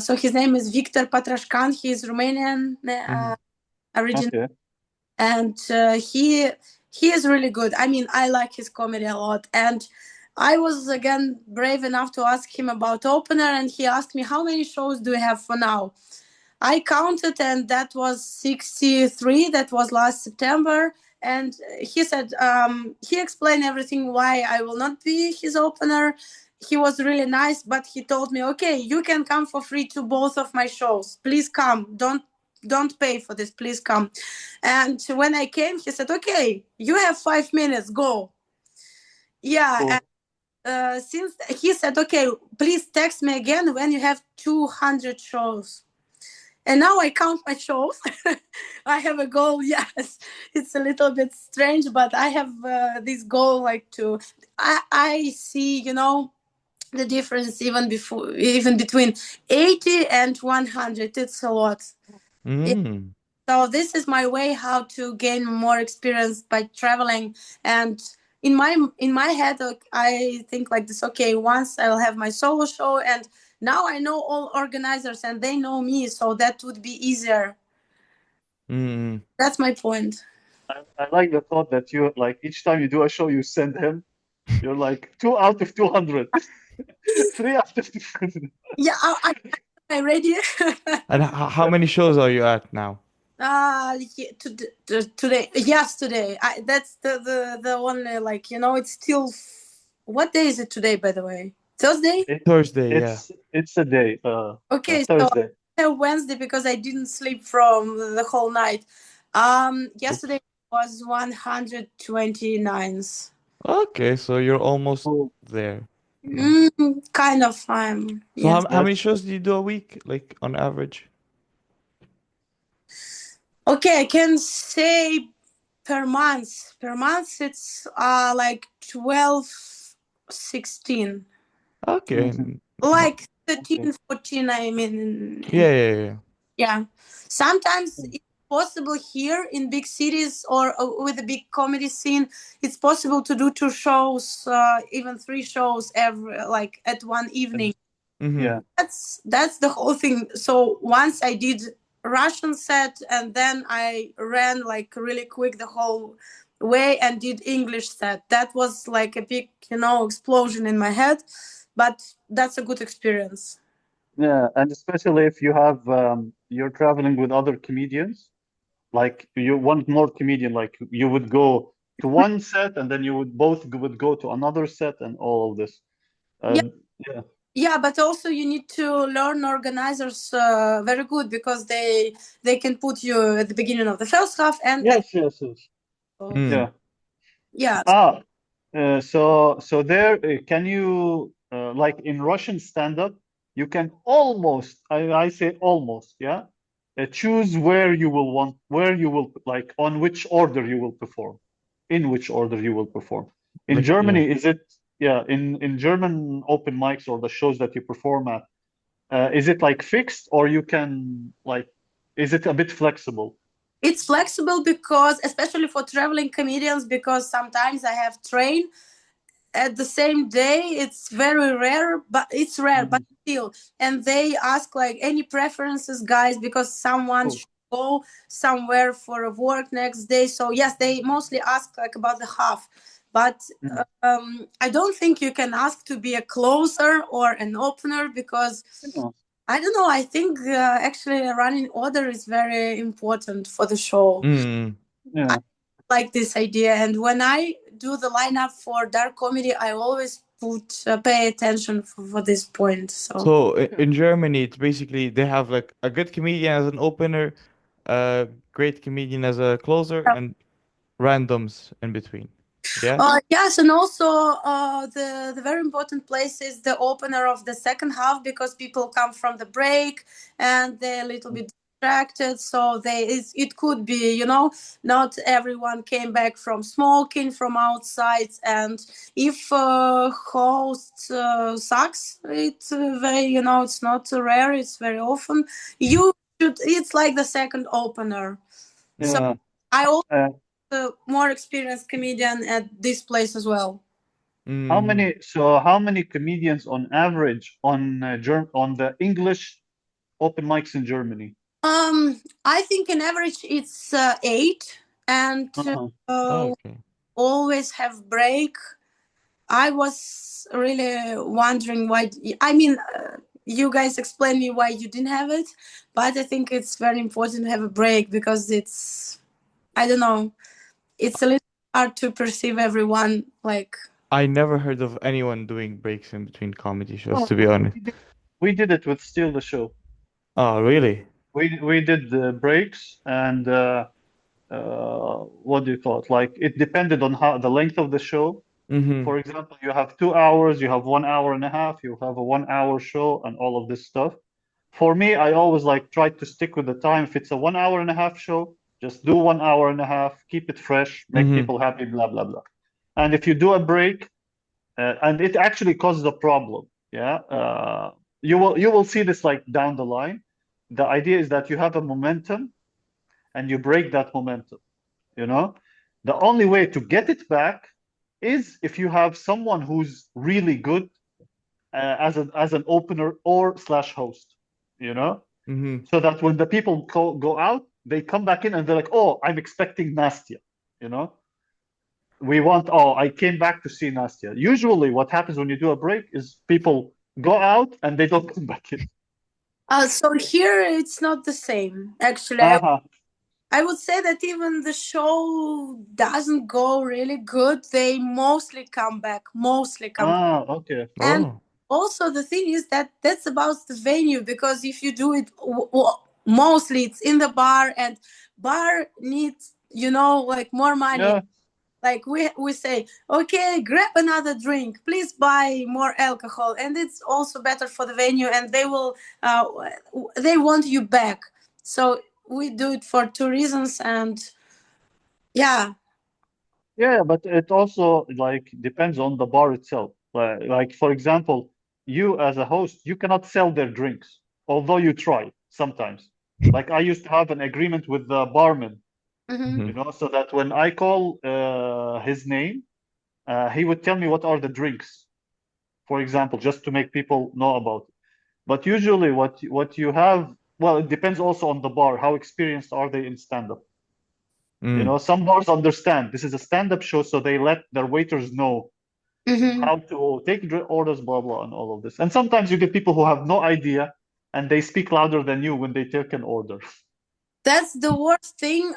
So his name is Victor Patrashkan. He's Romanian Mhm. origin, okay, and he is really good. I mean, I like his comedy a lot, and I was again brave enough to ask him about opener, and he asked me how many shows do you have for now. I counted, and that was 63. That was last September. And he said, he explained everything why I will not be his opener. He was really nice, but he told me, okay, you can come for free to both of my shows. Please come. Don't pay for this. Please come. And when I came, he said, okay, you have 5 minutes. Go. Yeah. And cool. since he said, okay, please text me again when you have 200 shows. And now I count my shows. I have a goal. Yes, it's a little bit strange, but I have this goal, like to. I see, the difference even between 80 and 100. It's a lot. Mm. So this is my way how to gain more experience by traveling. And in my head, I think like this. Okay, once I'll have my solo show, and now I know all organizers and they know me, so that would be easier. Mm. That's my point. I like the thought that you like each time you do a show, you send him. You're like 2 out of 200, 3 out of 200. Yeah, I ready. And how many shows are you at now? Today, yesterday. That's the only, like, it's still. What day is it today, by the way? Thursday. It, Thursday, yeah. it's a day. Yeah, Okay, so Thursday. I have Wednesday because I didn't sleep from the whole night. Oops. Yesterday was 129. Okay, so you're almost Cool. there. Yeah. Kind of. So Yes. how many That's shows do you do a week, like on average? Okay, I can say per month. Per month, it's like 12, 16. Okay. amazing. Not, Like Okay. 13, 14, I mean. yeah, yeah, yeah. Yeah. Sometimes it's possible here in big cities or with a big comedy scene. It's possible to do 2 shows, even 3 shows every, like, at one evening. Mm-hmm. Yeah. That's the whole thing. So once I did Russian set, and then I ran like really quick the whole way and did English set. That was like a big, explosion in my head, but that's a good experience. Yeah, and especially if you have you're traveling with other comedians, like you want more comedian, like you would go to one set and then you would both would go to another set and all of this. Yeah, Uh, yeah. yeah, but also you need to learn organizers very good because they can put you at the beginning of the first half and at Yes, yes, yes. so, Mm. Yeah. yeah. Ah, so there, can you like in Russian stand-up, you can almost, I say almost, yeah, choose where you will like on which order you will perform, in which order you will perform. In Like, yeah. Germany, is it, yeah, in German open mics or the shows that you perform at, is it like fixed or you can like, is it a bit flexible? It's flexible because especially for traveling comedians because sometimes I have train at the same day. It's very rare, but it's rare, but Mhm. still. And they ask like any preferences, guys, because someone Cool. should go somewhere for a work next day. So yes, they mostly ask like about the half. But Mhm. I don't think you can ask to be a closer or an opener because Yeah. I don't know. I think actually a running order is very important for the show. Mm. I Yeah. like this idea, and when I do the lineup for dark comedy, I always pay attention for this point. So So in Germany, it's basically they have like a good comedian as an opener, a great comedian as a closer, and randoms in between. Yeah? yes, and also the very important place is the opener of the second half because people come from the break and they're a little bit distracted. So it could be not everyone came back from smoking from outside, and if host sucks, it's very it's not rare. It's very often you should. It's like the second opener. So Yeah. I also Uh, more experienced comedian at this place as well. Mm. how many comedians on average on on the English open mics in Germany? I think in average it's 8, and Uh-huh. Oh, uh, okay. always have break. I was really wondering why. I mean, you guys explain me why you didn't have it, but I think it's very important to have a break because it's I don't know. It's a little hard to perceive everyone like. I never heard of anyone doing breaks in between comedy shows, Oh, to be honest. we did it with Steal the Show. Oh, really? We did the breaks and what do you call it? Like it depended on how the length of the show. Mm-hmm. For example, you have 2 hours, you have 1 hour and a half, you have a 1 hour show, and all of this stuff. For me, I always like try to stick with the time. If it's a 1 hour and a half show, just do 1 hour and a half, keep it fresh, make Mm-hmm. people happy, blah blah blah. And if you do a break, and it actually causes a problem, yeah, you will see this like down the line. The idea is that you have a momentum and you break that momentum. You know, the only way to get it back is if you have someone who's really good as an opener or slash host, you know, Mm-hmm. so that when the people go out, they come back in and they're like, oh, I'm expecting Nastia, you know, oh, I came back to see Nastia. Usually, what happens when you do a break is people go out and they don't come back in. So here it's not the same. Actually, Uh-huh. I would say that even the show doesn't go really good. They mostly come back, mostly come. Ah, okay. And Oh. also the thing is that that's about the venue because if you do it, mostly it's in the bar, and bar needs like more money. Yeah, Like we say, okay, grab another drink, please buy more alcohol, and it's also better for the venue, and uh, they want you back. So we do it for two reasons, and yeah. yeah, but it also like depends on the bar itself. Like for example, you as a host, you cannot sell their drinks, although you try sometimes. Like I used to have an agreement with the barman, Mm-hmm. Mm-hmm. you know, so that when I call his name, he would tell me what are the drinks, for example, just to make people know about it. But usually, what you have, well, it depends also on the bar. How experienced are they in stand-up? You Mm. know, some bars understand this is a stand-up show, so they let their waiters know Mm-hmm. how to take orders, blah blah, and all of this. And sometimes you get people who have no idea, and they speak louder than you when they take an order. That's the worst thing.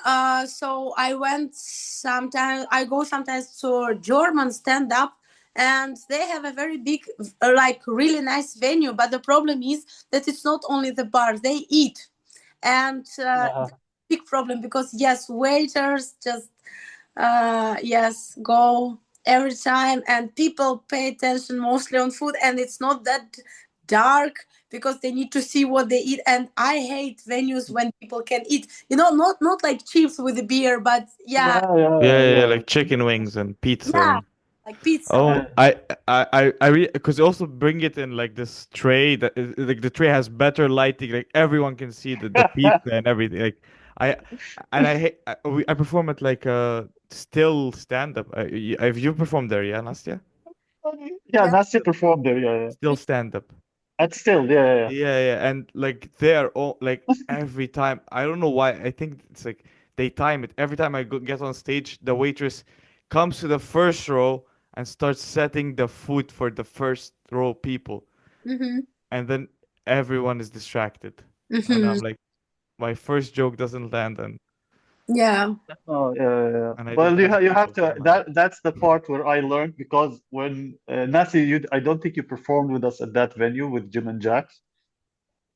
So I go sometimes to German stand up, and they have a very big, like really nice venue. But the problem is that it's not only the bar, they eat. And that's a big problem because, yes, waiters just, yes, go every time, and people pay attention mostly on food, and it's not that dark because they need to see what they eat. And I hate venues when people can eat, not like chips with a beer, but yeah, Yeah, like chicken wings and pizza. yeah, like pizza. Oh, I really, because also bring it in like this tray that is like the tray has better lighting, like everyone can see the pizza and everything. Like I I hate I perform at like a still stand up. Have you performed there? Yeah, Nastia? Yeah, Yeah. Nastia performed there. Yeah. Still stand up. And still, yeah. Yeah, and like they're all like every time. I don't know why. I think it's like they time it. Every time I get on stage, the waitress comes to the first row and starts setting the food for the first row people, Mm-hmm. and then everyone is distracted. And Mm-hmm. I'm like, my first joke doesn't land, Yeah. Oh, yeah. and I Well, just ask you have people to. for money. That's the part where I learned because when Nasi, I don't think you performed with us at that venue with Jim and Jax.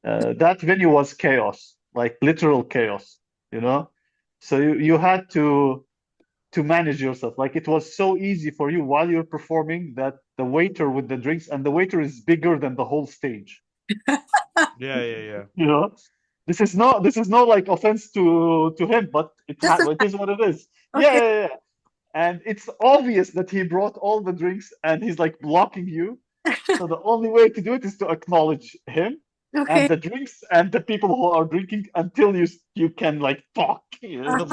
That venue was chaos, like literal chaos, you know. So you had to manage yourself. Like it was so easy for you while you're performing that the waiter with the drinks, and the waiter is bigger than the whole stage. Yeah. You know, this is no like offense to him, but Just a, it is what it is. okay. Yeah. And it's obvious that he brought all the drinks and he's like blocking you. So the only way to do it is to acknowledge him and Okay. the drinks and the people who are drinking until you can like talk. No,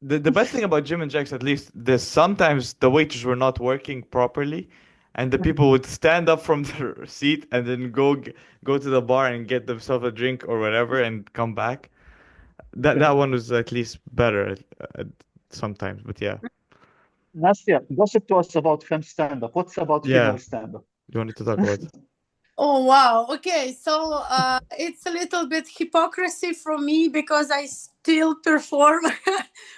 the best thing about Jim and Jack's, at least, this sometimes the waiters were not working properly, and the people would stand up from their seat and then go to the bar and get themselves a drink or whatever and come back. That one was at least better sometimes, but yeah. Nastia, gossip to us about femme stand-up. What's about Yeah. female stand-up? You wanted to talk about? Oh wow. Okay, so it's a little bit hypocrisy from me because I still perform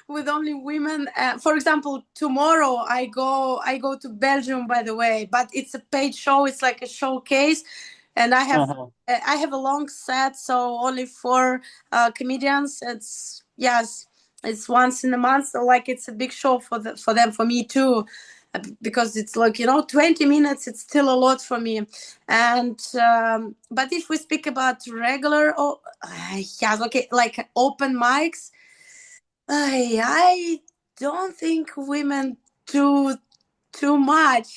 with only women. For example, tomorrow I go to Belgium, by the way, but it's a paid show. It's like a showcase, and I have a long set, so only four comedians. It's once in a month, so like it's a big show for them, for me too, because it's like 20 minutes. It's still a lot for me. And but if we speak about regular, yes, okay, like open mics, I don't think women do too much.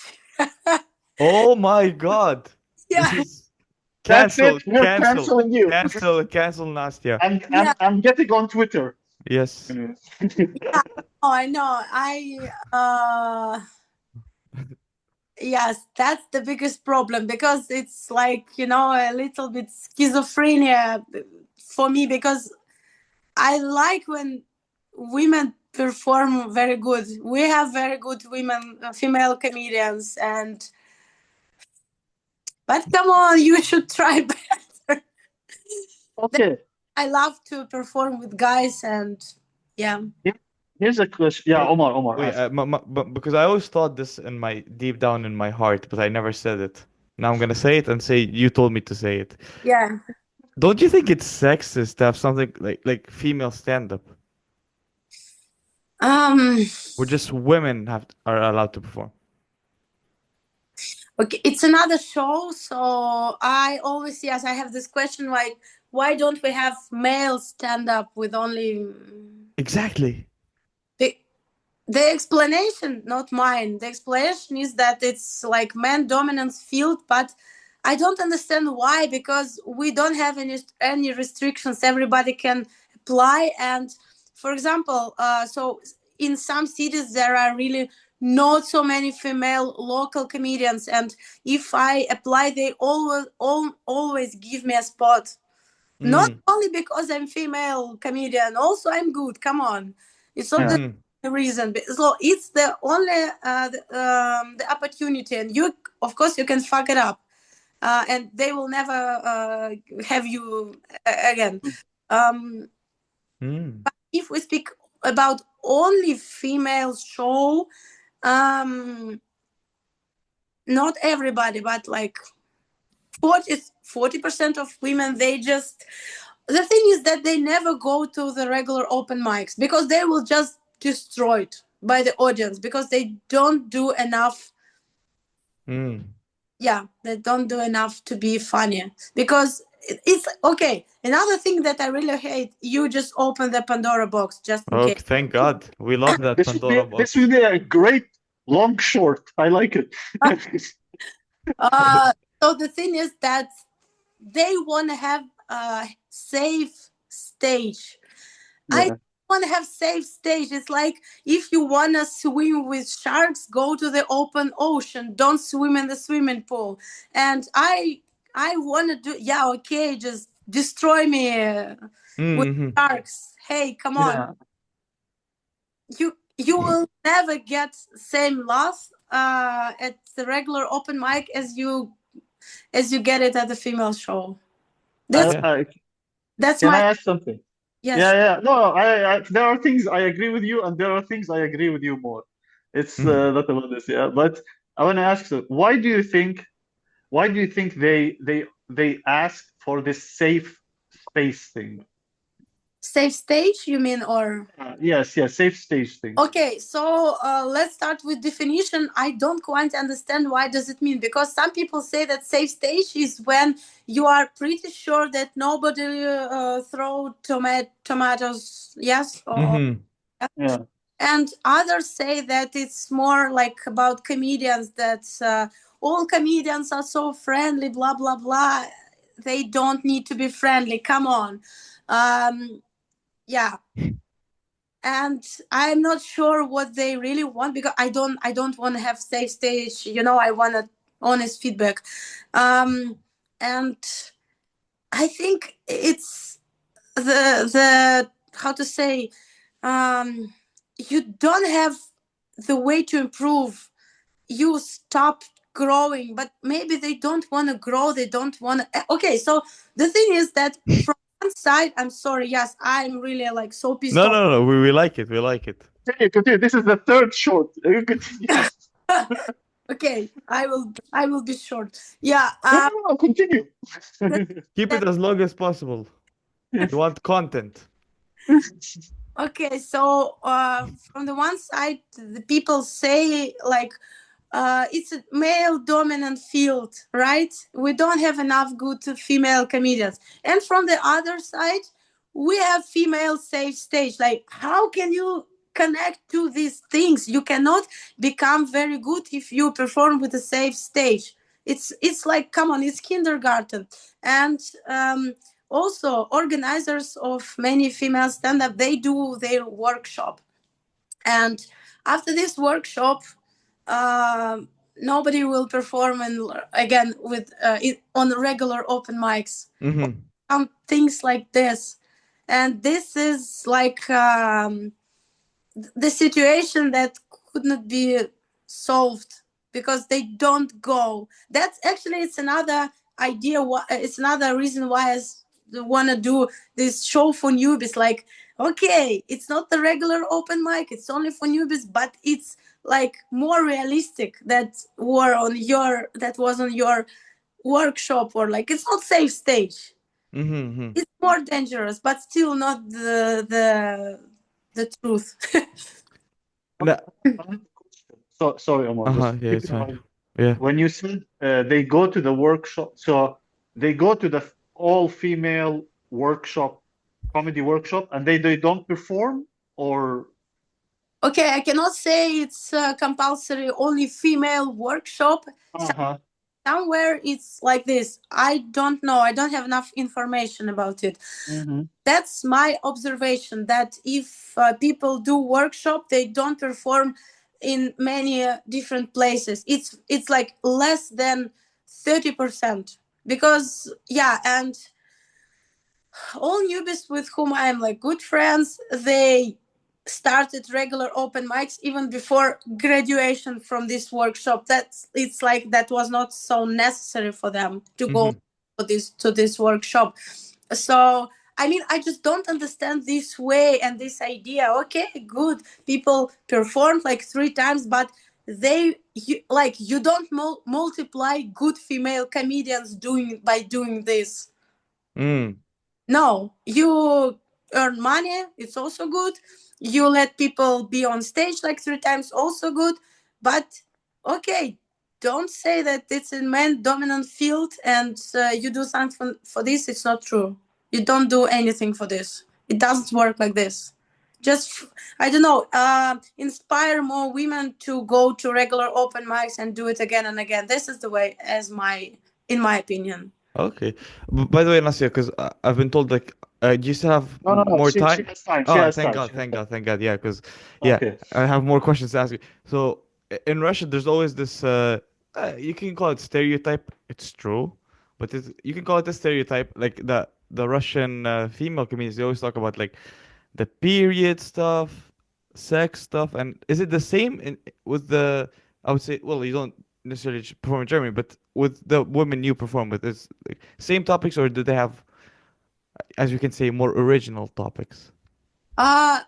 Oh my God! This Yeah, is That's cancel, it. We're cancel, canceling you. cancel, Nastia. And yeah. I'm getting on Twitter. Yes. Oh, I know. Yes, that's the biggest problem because it's like a little bit schizophrenia for me, because I like when women perform very good. We have very good women, female comedians, but come on, you should try better. Okay. I love to perform with guys, and yeah. Here's a question. Yeah, Wait, Omar, wait, ask. but because I always thought this in my deep down in my heart, but I never said it. Now I'm gonna say it and say you told me to say it. Yeah. Don't you think it's sexist to have something like female stand-up, Um. where just women are allowed to perform? Okay, it's another show, so I always, yes, I have this question, like, why don't we have male stand up with only Exactly. the the explanation, not mine. The explanation is that it's like man dominance field, but I don't understand why, because we don't have any restrictions. Everybody can apply, and for example, so in some cities there are really not so many female local comedians, and if I apply, they always give me a spot. Not Mm. only because I'm female comedian, also I'm good. Come on, it's not Yeah. the reason. So it's the only the opportunity, and you, of course, you can fuck it up. and they will never have you again. Um, Mm. if we speak about only female show, not everybody, but like 40% of women, they just, the thing is that they never go to the regular open mics because they will just destroyed by the audience because they don't do enough. Mm. Yeah, they don't do enough to be funny because it's okay. Another thing that I really hate, you just open the Pandora box just in Okay, case. thank God. We love that This would be Pandora this box. would be a great long short. I like it. So the thing is that they want to have a safe stage. I Yeah. want to have safe stage. It's like if you want to swim with sharks, go to the open ocean. Don't swim in the swimming pool. And I want to do, yeah, okay, just destroy me with Mm-hmm. sharks. Hey, come on. Yeah. You will never get same love at the regular open mic as you get it at the female show. That's Yeah. that's Can I my, ask something? yes. Yeah, yeah. No, I there are things I agree with you, and there are things I agree with you more. It's not about this, yeah. But I want to ask you, why do you think they ask for this safe space thing? Safe stage, you mean, or? Yes, yes, safe stage thing. Okay, so let's start with definition. I don't quite understand why does it mean, because some people say that safe stage is when you are pretty sure that nobody throw tomatoes, yes, or, Mm-hmm. Yeah. and others say that it's more like about comedians, that all comedians are so friendly, blah blah blah. They don't need to be friendly. Come on, yeah. And I'm not sure what they really want, because I don't want to have safe stage, I want a honest feedback. And I think it's the how to say, um you don't have the way to improve. You stop growing, but maybe they don't want to grow, they don't want to. Okay, so the thing is that from one side, I'm sorry, yes, I'm really like so pissed No, off. no, no. We like it. We like it. Continue, continue. This is the third short. You continue. Okay, I will be short. Yeah. No, no, no, continue. Keep it as long as possible. You want content. Okay, so from the one side, the people say like, it's a male dominant field, right? We don't have enough good female comedians. And from the other side, we have female safe stage. Like, how can you connect to these things? You cannot become very good if you perform with a safe stage. It's like, come on, it's kindergarten. And also organizers of many female stand-up, they do their workshop, and after this workshop, nobody will perform again with on regular open mics, Mm-hmm. things like this. And this is like, the situation that could not be solved because they don't go. That's actually, it's another idea. It's another reason why I want to do this show for newbies. Like, okay, it's not the regular open mic, it's only for newbies, but it's like more realistic, that was on your workshop, or like, it's not safe stage. Mm-hmm. It's more dangerous, but still not the truth. No. So sorry, Omar, Uh-huh. just Yeah, keep it's in fine. mind. Yeah. When you said they go to the workshop, so they go to the all-female workshop, comedy workshop, and they don't perform, or Okay, I cannot say it's compulsory only female workshop. uh-huh. Somewhere it's like this. I don't know. I don't have enough information about it. Hmm. That's my observation, that if people do workshop, they don't perform in many different places. It's like less than 30%. Because, yeah, and all newbies with whom I'm like good friends, they started regular open mics even before graduation from this workshop. That's it's like that was not so necessary for them to go Mm-hmm. to this workshop. So I mean, I just don't understand this way and this idea. Okay, good, people performed like 3 times, but you don't multiply good female comedians doing by doing this. Mm. No, you earn money, it's also good. You let people be on stage like 3 times, also good. But okay, don't say that it's a man dominant field and you do something for this. It's not true. You don't do anything for this. It doesn't work like this. Just, I don't know, inspire more women to go to regular open mics and do it again and again. This is the way, in my opinion. Okay. By the way, Nastia, because I've been told like do you still have No, no, no. more She time? has time. She Oh, has thank time. God, She has thank time. God, thank God. Yeah, because yeah, Okay. I have more questions to ask you. So in Russia, there's always this you can call it stereotype. It's true, but you can call it a stereotype. Like the Russian female comedians, they always talk about like the period stuff, sex stuff, and is it the same with the? I would say, well, you don't necessarily perform in Germany, but with the women you perform with, is like same topics, or do they have, as you can say, more original topics? Uh,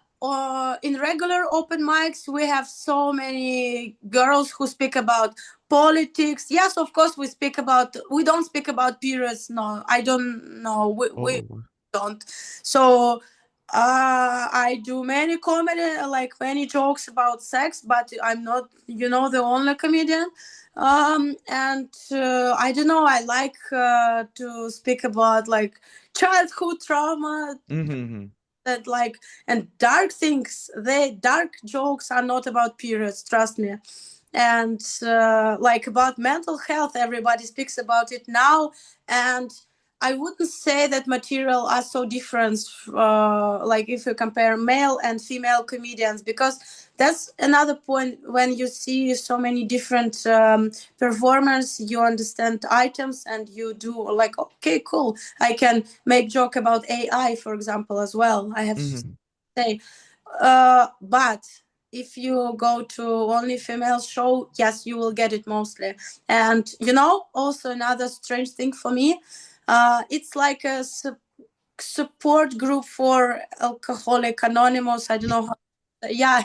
in regular open mics, we have so many girls who speak about politics. Yes, of course, we speak about. We don't speak about periods. No, I don't know. We Oh. don't. So, I do many comedy, like many jokes about sex, but I'm not, the only comedian. And I don't know. I like to speak about like childhood trauma, Mm-hmm. that like, and dark things. The dark jokes are not about periods, trust me. And like about mental health, everybody speaks about it now. And I wouldn't say that material are so different, like if you compare male and female comedians, because that's another point. When you see so many different performers, you understand items and you do like, okay, cool, I can make joke about AI, for example, as well. I have to Mm-hmm. say, but if you go to only female show, yes, you will get it mostly. And also another strange thing for me, it's like a support group for Alcoholic Anonymous. I don't know how. Yeah,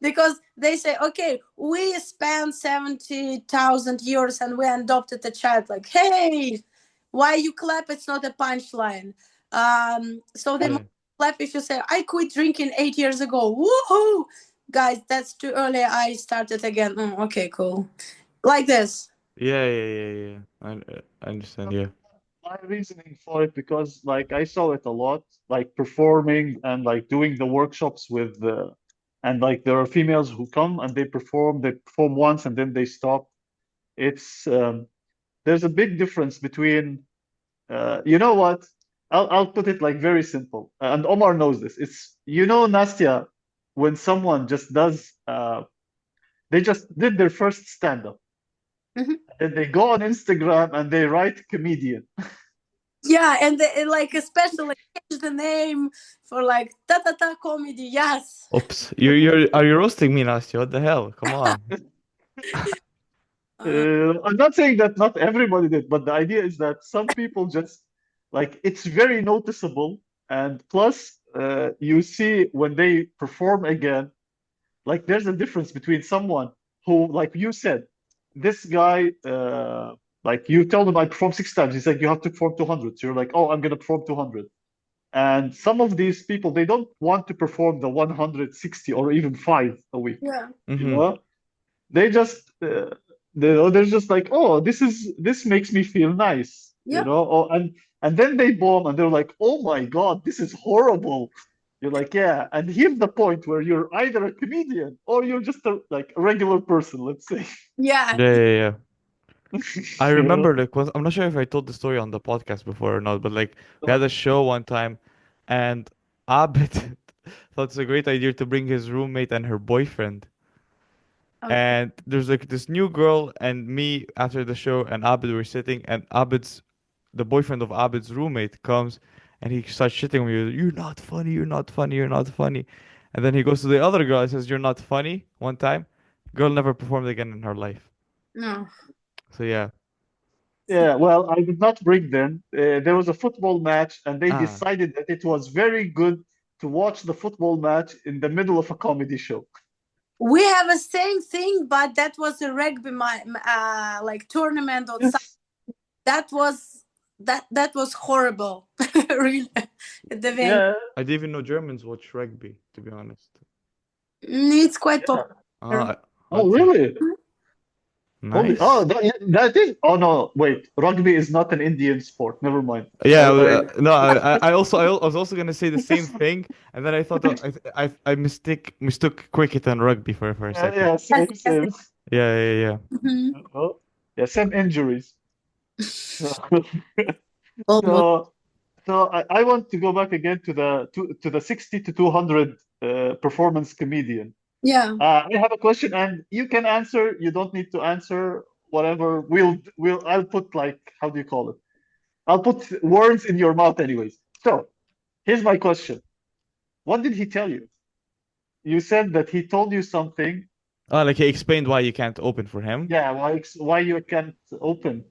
because they say, okay, we spent 70,000 euros and we adopted a child. Like, hey, why you clap? It's not a punchline. So they Yeah. must clap if you say, I quit drinking 8 years ago. Woohoo! Guys, that's too early. I started again. Okay, cool. Like this. Yeah, yeah, yeah, yeah. I understand. Yeah. My reasoning for it, because like I saw it a lot, like performing and like doing the workshops with the, and like there are females who come and they perform once and then they stop. It's there's a big difference between you know what? I'll put it like very simple, and Omar knows this. It's, Nastia, when someone just does they just did their first stand-up, Mhm. and they go on Instagram and they write comedian. Yeah, and like especially change the name for like ta ta ta comedy. Yes. Oops. Are you roasting me, Nastia? What the hell? Come on. Uh, I'm not saying that not everybody did, but the idea is that some people just like it's very noticeable, and plus, you see when they perform again, like there's a difference between someone who, like you said, this guy, like you tell him I perform 6 times, he's like you have to perform 200. So you're like, oh, I'm gonna perform 200. And some of these people, they don't want to perform the 160 or even five a week, yeah. you Mm-hmm. know? They just they're just like, oh, this makes me feel nice, you Yep. know. Oh, and then they bomb and they're like, oh my God, this is horrible. You're like, yeah. And here's the point where you're either a comedian or you're just like a regular person, let's say. Yeah. Yeah, yeah, yeah. I You know? remember like I'm not sure if I told the story on the podcast before or not, but like we had So, a show one time, and Abed thought it's a great idea to bring his roommate and her boyfriend. Okay. And there's like this new girl and me after the show, and Abed were sitting, and the boyfriend of Abed's roommate comes, and he starts shitting on me. You're not funny. You're not funny. You're not funny. And then he goes to the other girl and says, "You're not funny." One time, girl never performed again in her life. No. So yeah. Yeah, well, I did not bring them. There was a football match, and they Ah. decided that it was very good to watch the football match in the middle of a comedy show. We have the same thing, but that was a rugby like tournament or something. That was that was horrible. Really. The way Yeah, I didn't even know Germans watch rugby, to be honest. it's quite yeah. popular. Ah, Oh, okay. really? Holy, oh, Nice. that is. Oh no, wait. Rugby is not an Indian sport. Never mind. Yeah, I no, I was also gonna say the same thing, and then I thought I mistook cricket and rugby for a second. yeah, Yes, same, yes. same. Yeah, yeah, yeah. Mhm. Oh, yeah, same injuries. Almost. So, so I want to go back again to the 60 to 200 performance comedian. Yeah. I have a question, and you can answer. You don't need to answer. Whatever. I'll put like, how do you call it? I'll put words in your mouth, anyways. So here's my question. What did he tell you? You said that he told you something. Oh, like he explained why you can't open for him. Yeah, why you can't open?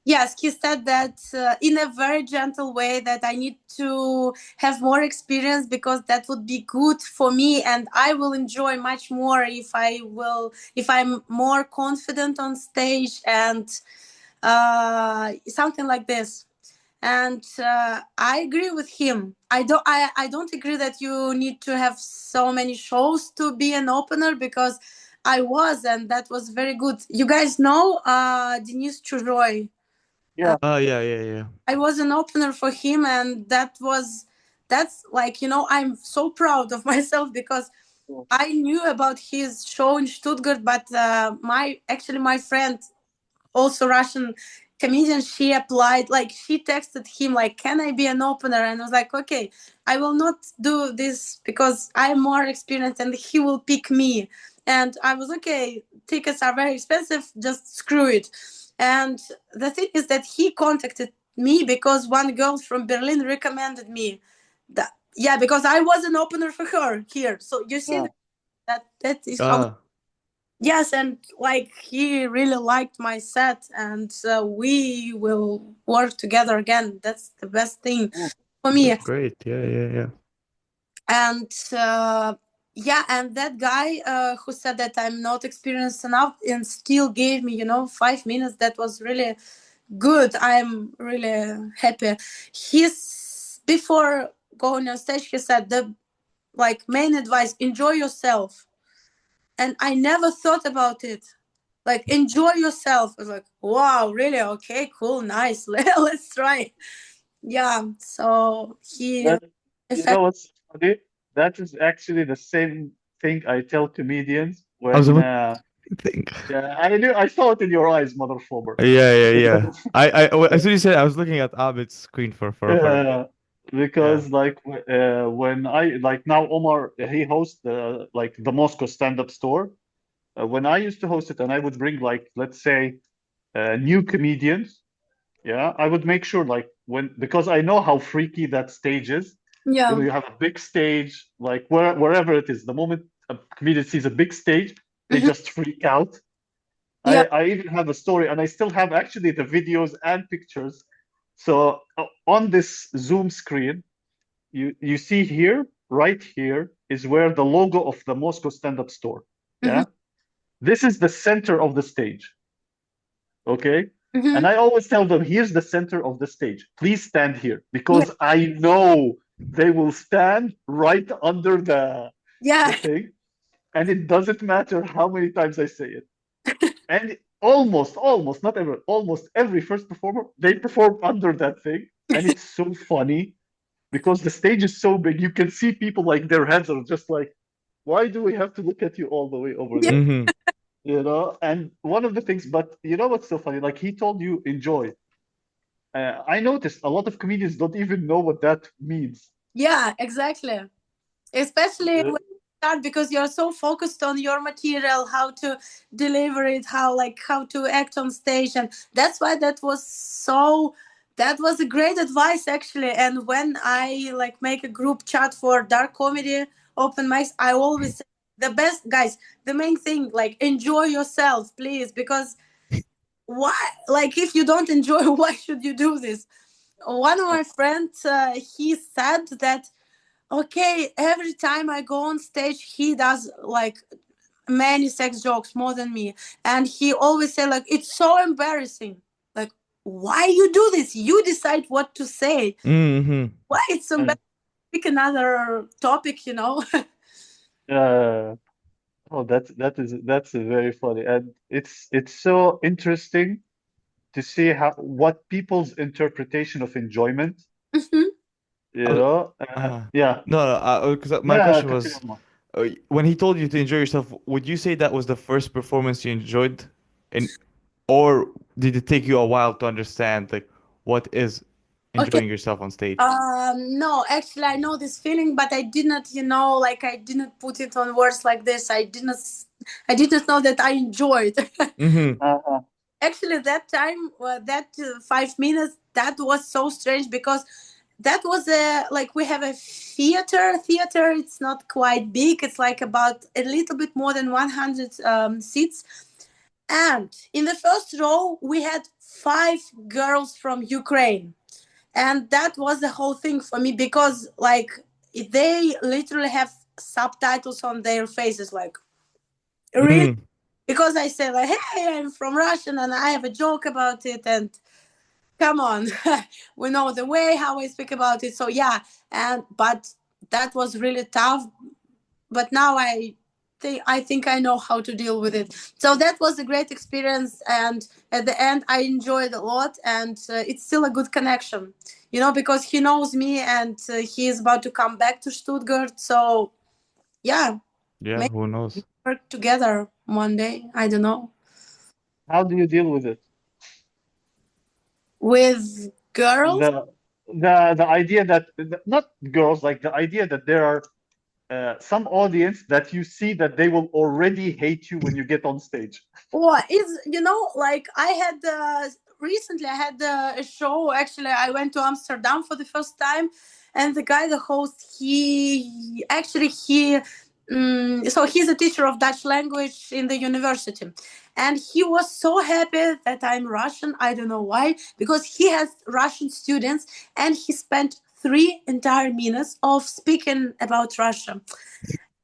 Yes, he said that in a very gentle way that I need to have more experience because that would be good for me and I will enjoy much more if I'm more confident on stage and something like this. And I agree with him. I don't agree that you need to have so many shows to be an opener because I was and that was very good. You guys know Denis Chujoy. Yeah, Oh, yeah, yeah, yeah. I was an opener for him, and that's like, I'm so proud of myself because I knew about his show in Stuttgart, but my friend, also Russian comedian, she applied, like she texted him like, "Can I be an opener?" And I was like, "Okay, I will not do this because I'm more experienced, and he will pick me." And I was okay. Tickets are very expensive. Just screw it. And the thing is that he contacted me because one girl from Berlin recommended me. That yeah, because I was an opener for her here. So you see yeah. that is how. Ah, Yes, and like he really liked my set, and we will work together again. That's the best thing Oh, for me. that's great. Yeah, yeah, yeah. And yeah, and that guy who said that I'm not experienced enough and still gave me, 5 minutes. That was really good. I'm really happy. He's before going on stage, he said the like main advice: enjoy yourself. And I never thought about it. Like enjoy yourself. I was like, wow, really? Okay, cool, nice. Let's try. Yeah. So he that you know effect. what's funny? That is actually the same thing I tell comedians I was when about to think. yeah, I saw it in your eyes, motherfucker. Yeah, yeah, yeah. Because As soon as you said, I was looking at Abed's screen for a uh, yeah. because like when I like now Omar he hosts the Moscow stand-up store. When I used to host it and I would bring like let's say new comedians, yeah, I would make sure like when because I know how freaky that stage is. Yeah. You have a big stage, like wherever it is. The moment a comedian sees a big stage, they Mhm. just freak out. Yeah. I even have a story, and I still have actually the videos and pictures. So on this Zoom screen, you see here, right here, is where the logo of the Moscow stand-up store. Hmm. Yeah, this is the center of the stage. Okay. Hmm. And I always tell them, here's the center of the stage. Please stand here Yeah. because I know they will stand right under the Yeah. thing. And it doesn't matter how many times I say it. And almost, not ever, almost every first performer, they perform under that thing. And it's so funny because the stage is so big. You can see people like their heads are just like, why do we have to look at you all the way over Yeah. there? Mm-hmm. And one of the things, but you know what's so funny? Like he told you enjoy. I noticed a lot of comedians don't even know what that means. Yeah. Exactly. Especially when you start because you're so focused on your material, how to deliver it, how to act on stage, and that's why that was a great advice actually. And when I like make a group chat for dark comedy open mics, I always say the best guys. The main thing, like, enjoy yourself, please, because why? Like, if you don't enjoy, why should you do this? One of my friends, he said that okay, every time I go on stage, he does like many sex jokes more than me, and he always say like it's so embarrassing. Like, why you do this? You decide what to say. Mm-hmm. Why it's embarrassing? And Pick another topic, you know. uh, oh, that's very funny, and it's so interesting to see how what people's interpretation of enjoyment, Mhm. you know? Yeah, No, no, because my yeah. question Continue, was, Omar. when he told you to enjoy yourself, would you say that was the first performance you enjoyed, and or did it take you a while to understand like what is Okay. enjoying yourself on stage? No, actually, I know this feeling, but I did not, like I didn't put it on words like this. I did not know that I enjoyed. Mm-hmm. Uh, Actually, that time, that 5 minutes, that was so strange because that was like we have a theater. It's not quite big. It's like about a little bit more than 100 seats. And in the first row, we had 5 girls from Ukraine. And that was the whole thing for me because, like, they literally have subtitles on their faces. Like, really? Mm-hmm. Because I said, like, hey, I'm from Russia and I have a joke about it. And come on, we know the way how I speak about it. So, yeah. But that was really tough, but now I think I know how to deal with it. So that was a great experience, and at the end I enjoyed a lot, and it's still a good connection, because he knows me, and he is about to come back to Stuttgart. So yeah, Yeah, maybe who knows? work together one day. I don't know, how do you deal with it? with girls. The the idea that not girls, like the idea that there are some audience that you see that they will already hate you when you get on stage. Or is like I had recently I had a show. Actually, I went to Amsterdam for the first time, and the guy, the host, he actually he. So he's a teacher of Dutch language in the university, and he was so happy that I'm Russian. I don't know why, because he has Russian students, and he spent 3 entire minutes of speaking about Russia.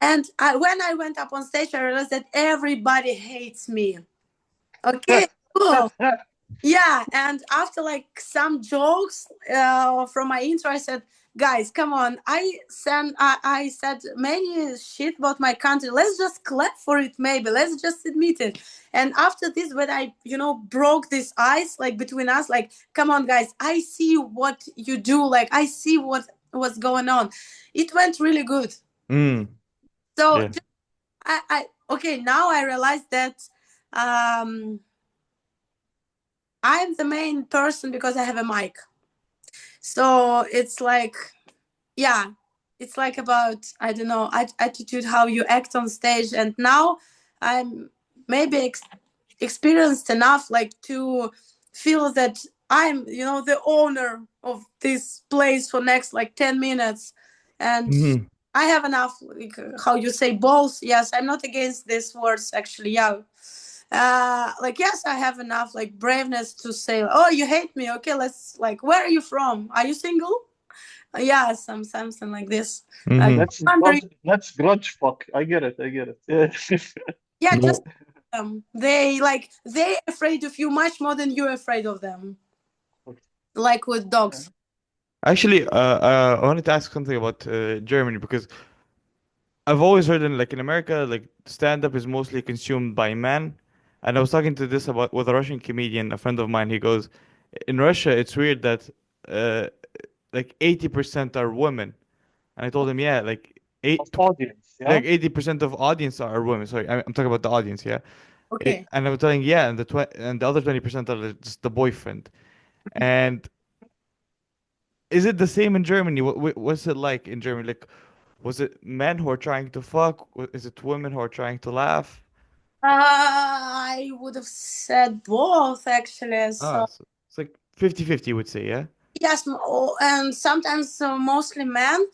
And when I went up on stage, I realized that everybody hates me. Okay, cool. Yeah, and after like some jokes from my intro, I said, "Guys, come on! I said many shit about my country. Let's just clap for it, maybe. Let's just admit it." And after this, when I broke this ice like between us, like, "Come on, guys! I see what you do. Like, I see what's going on." It went really good. Mm. So Yeah. I okay, now I realize that um I'm the main person because I have a mic. So it's like, yeah, it's like about, I don't know, attitude, how you act on stage. And now I'm maybe experienced enough like to feel that I'm, the owner of this place for next like 10 minutes. And Mm-hmm. I have enough, like, how you say, balls. Yes, I'm not against these words actually. Yeah. Like, yes, I have enough like braveness to say, oh, you hate me. Okay, let's, like, where are you from? Are you single? Yeah, something like this. Mm-hmm. Wonder, That's grudge fuck. I get it. I get it. yeah, just No. they afraid of you much more than you're afraid of them. Like with dogs. Actually, I wanted to ask something about Germany because I've always heard in America, like stand-up is mostly consumed by men. And I was talking to this about with a Russian comedian, a friend of mine. He goes, in Russia, it's weird that uh, like 80% are women. And I told him, yeah, Of audience, yeah. 80% of audience are women. Sorry, I'm talking about the audience, yeah. Okay. And I'm telling, yeah, and the other 20% are just the boyfriend. And is it the same in Germany? What's it like in Germany? Like, was it men who are trying to fuck? Is it women who are trying to laugh? I would have said both actually. Ah, So so it's like 50-50, you would say, yeah? yes, and sometimes mostly men.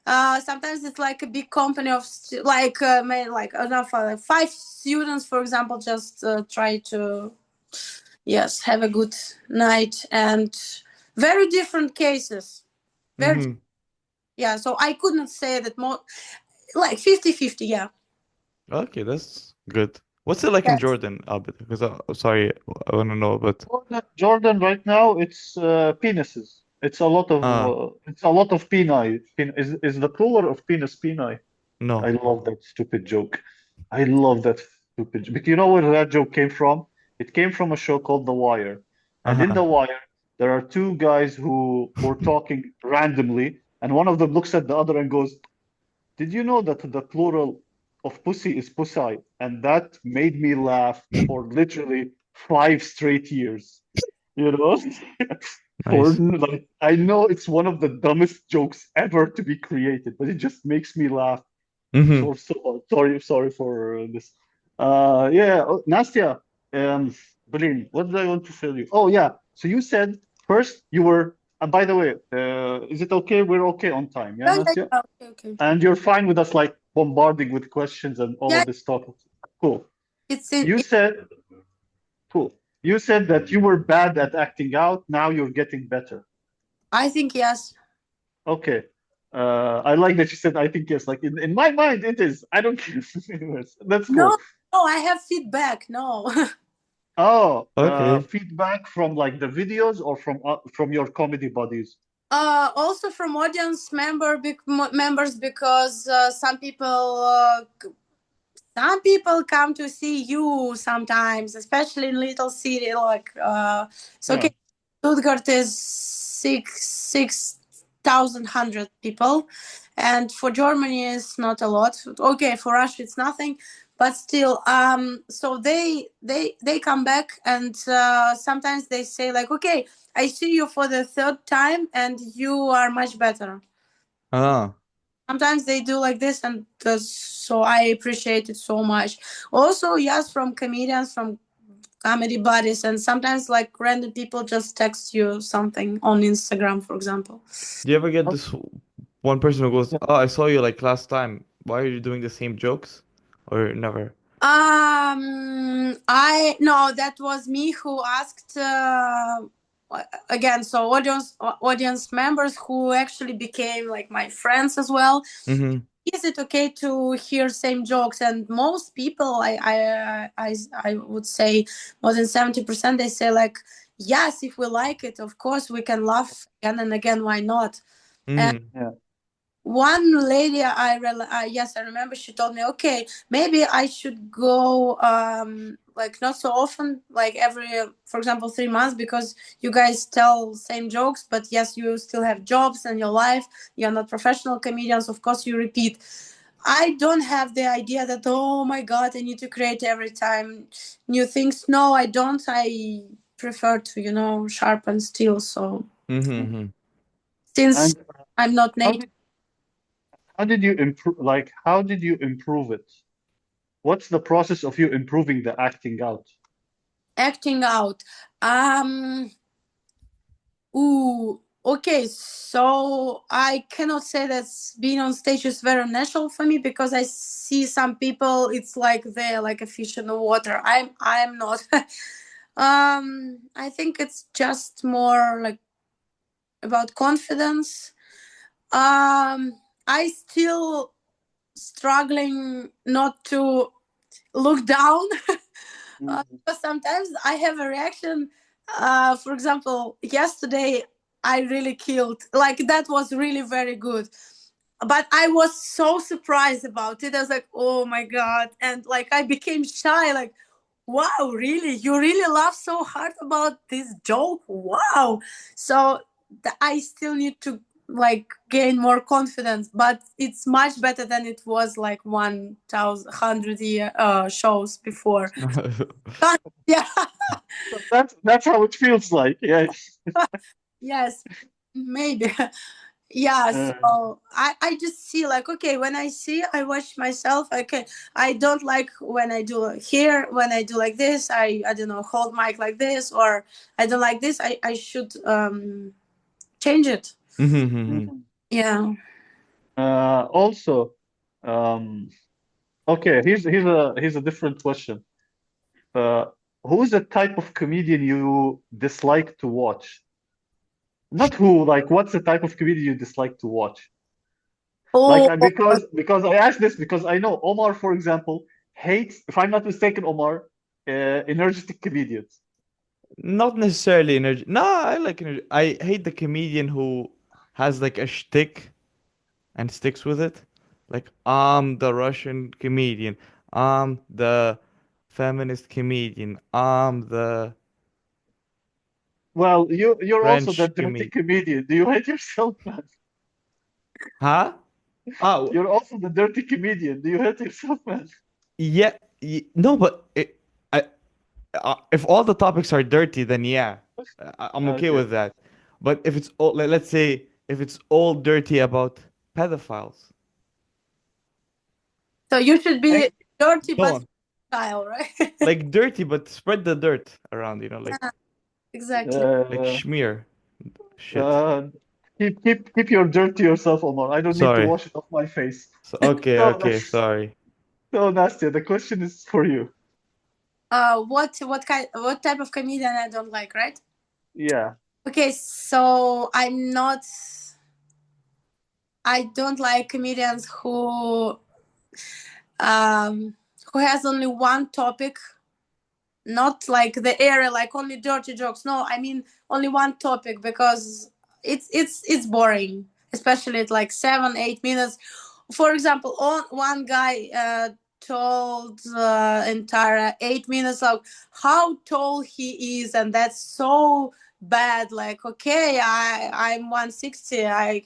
Sometimes it's like a big company of like like enough like 5 students, for example, just try to have a good night, and very different cases. Very Mm-hmm. so I couldn't say that more like 50-50. Yeah. Okay, that's good. What's it like in Yes. Jordan, Abed? Because sorry, I want to know, but Jordan right now, it's penises. ah, It's a lot of peni. Is the plural of penis peni? I no. love that stupid joke. I love that stupid. But you know where that joke came from? It came from a show called The Wire. And in Uh-huh. The Wire, there are two guys who were talking randomly, and one of them looks at the other and goes, "Did you know that the plural of pussy is pussy?" And that made me laugh for literally 5 straight years. You know, for Nice. like I know it's one of the dumbest jokes ever to be created, but it just makes me laugh Mm-hmm. so sorry for this. Yeah, Nastia, Berlin, what did I want to tell you? Oh yeah, so you said first you were. By the way, is it okay? We're okay on time, yeah, Yeah, yeah, Nastia? yeah. Okay, okay. And you're fine with us like bombarding with questions and all Yeah, of this talk. Cool. it's in. You said cool. You said that you were bad at acting out. Now you're getting better. I think yes. Okay. I like that you said I think yes. Like in my mind, it is. I don't care. Anyways, that's No, cool. no, I have feedback. No. Oh, Okay. feedback from like the videos or from your comedy buddies? Also from audience members, because some people come to see you sometimes, especially in little city. Like so, Yeah. okay, Stuttgart is 6,100 people, and for Germany it's not a lot. Okay, for Russia it's nothing, but still, so they come back, and sometimes they say like, okay, I see you for the third time, and you are much better. Ah. Sometimes they do like this, and so I appreciate it so much. Also, yes, from comedians, from comedy buddies, and sometimes like random people just text you something on Instagram, for example. Do you ever get Oh, this one person who goes, yeah. "Oh, I saw you like last time. Why are you doing the same jokes?" Or never? I no, that was me who asked again. So audience members who actually became like my friends as well. Mm-hmm. Is it okay to hear same jokes? And most people, I would say more than 70%, they say like, yes, if we like it, of course we can laugh again and again. Why not? And Mm-hmm. Yeah. one lady, yes, I remember, she told me, okay, maybe I should go like not so often, like every, for example, 3 months, because you guys tell same jokes, but yes, you still have jobs and your life. You're not professional comedians, of course you repeat. I don't have the idea that, oh my god, I need to create every time new things. No, I don't. I prefer to, sharpen steel. So Mm-hmm. since And I'm not how native. did how did you improve? Like, how did you improve it? What's the process of you improving the acting out? Acting out. Um. Ooh. Okay. So I cannot say that being on stage is very natural for me, because I see some people. It's like they're like a fish in the water. I'm not. I think it's just more like about confidence. I still struggling not to look down. Mhm. But sometimes I have a reaction. For example, yesterday I really killed. Like that was really very good. But I was so surprised about it. I was like, oh my god. And like I became shy, like, wow, really? You really laugh so hard about this joke? Wow. So I still need to like gain more confidence, but it's much better than it was like 1,100 year shows before. Yeah. So that's how it feels like. Yes. Yes, maybe. Yeah, Uh, so I just see like, okay, when I see, I watch myself. Okay, I don't like when I do here, when I do like this, I don't know, hold mic like this, or I don't like this, I should change it. Mm-hmm. mhm. Yeah. Also, um, okay, here's a different question. Uh, who's the type of comedian you dislike to watch? Not who, like what's the type of comedian you dislike to watch? Like Oh, because I asked this because I know Omar, for example, hates, if I'm not mistaken, Omar, energetic comedians. Not necessarily energy. No, I like energy. I hate the comedian who has like a shtick and sticks with it. Like, I'm the Russian comedian. I'm the feminist comedian. I'm the Well, you're also the French dirty comedian. comedian. Do you hate yourself, man? Huh? Oh, You're also the dirty comedian. Do you hate yourself, man? yeah. No, but if all the topics are dirty, then yeah, I'm okay Okay. with that. But if it's all, let's say, if it's all dirty about pedophiles, so you should be Hey, dirty go but on. style, right? Like dirty, but spread the dirt around, Yeah, exactly. like uh, schmear shit. uh, keep your dirt to yourself, Omar. I don't need to Sorry. wash it off my face. So, okay, So, okay, sorry. so Nastia, the question is for you. What type of comedian I don't like, right? Yeah. Okay, so I don't like comedians who has only one topic, not like the area, like only dirty jokes. No, I mean only one topic, because it's boring, especially at like 7 8 minutes. For example, one guy told entire 8 minutes of how tall he is, and that's so bad. Like, okay, I'm 160. I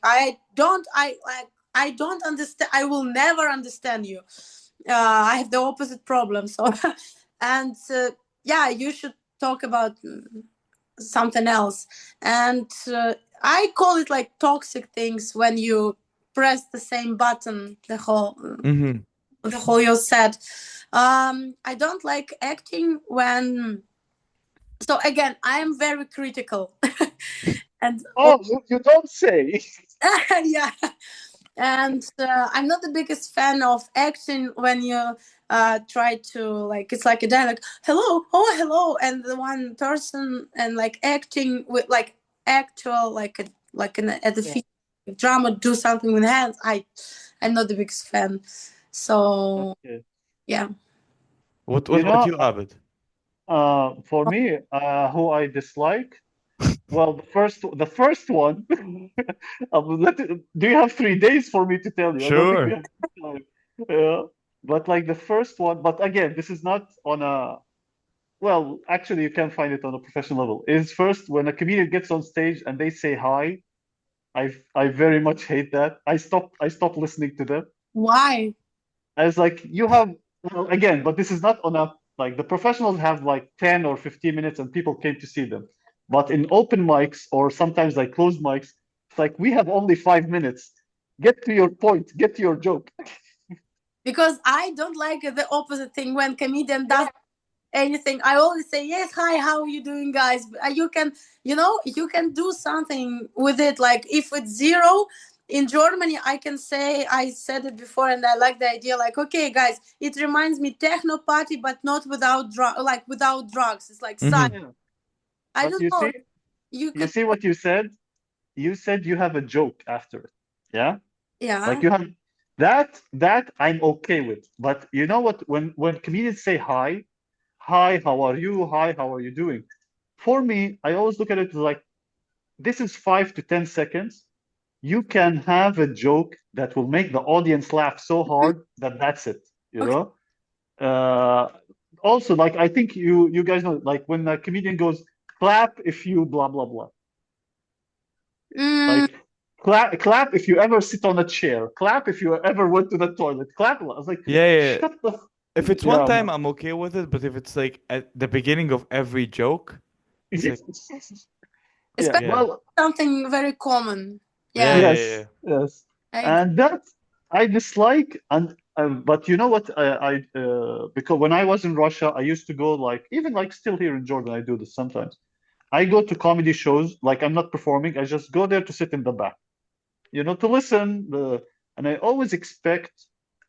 don't understand. I will never understand you. I have the opposite problem. So, and yeah, you should talk about something else. And I call it like toxic things when you press the same button Mm-hmm. the whole your set. I don't like acting when. So again, I am very critical, and Oh, you don't say. yeah, and I'm not the biggest fan of acting when you try to, like, it's like a dialogue, hello, oh hello, and the one person, and like acting with like actual, at the Yeah. feet drama, do something with hands. I'm not the biggest fan. So Okay. yeah. You What about know, you, Abed? for me, who I dislike, well, the first one, do you have 3 days for me to tell you? I don't think we Sure. have time. Yeah. But like the first one, but again, this is not on a, well, actually, you can find it on a professional level. Is first when a comedian gets on stage and they say hi. I very much hate that. I stopped listening to them. Why? I was like, you have, well, again, but this is not on a, like the professionals have like 10 or 15 minutes and people came to see them. But in open mics or sometimes like closed mics, it's like we have only 5 minutes. Get to your point, get to your joke. Because I don't like the opposite thing when comedian does anything. I always say, yes, hi, how are you doing, guys? You can, you can do something with it. Like, if it's zero in Germany, I can say, I said it before, and I like the idea, like, okay, guys, it reminds me techno party, but not without drugs. It's like Mm-hmm. Yeah. I But don't know. You you could. see what you said? You said you have a joke after it. Yeah? Like Yeah. you have that I'm okay with. But you know what? When comedians say hi, hi, how are you? Hi, how are you doing? For me, I always look at it like this is 5 to 10 seconds. You can have a joke that will make the audience laugh so hard that that's it, you Okay. know? Uh, Also, like I think you guys know, like when a comedian goes, clap if you blah blah blah. Mm, Like clap if you ever sit on a chair. Clap if you ever went to the toilet. Clap. I was like, Yeah, yeah. shut the If it's one yeah, time, man. I'm okay with it, but if it's like at the beginning of every joke, it's like, Yeah. especially yeah, Well, something very common. yeah, Yeah, yeah, yes, yeah. yes. I agree. And that I dislike, and but you know what? Because when I was in Russia, I used to go like even like still here in Jordan, I do this sometimes. I go to comedy shows, like I'm not performing. I just go there to sit in the back, to listen. and I always expect,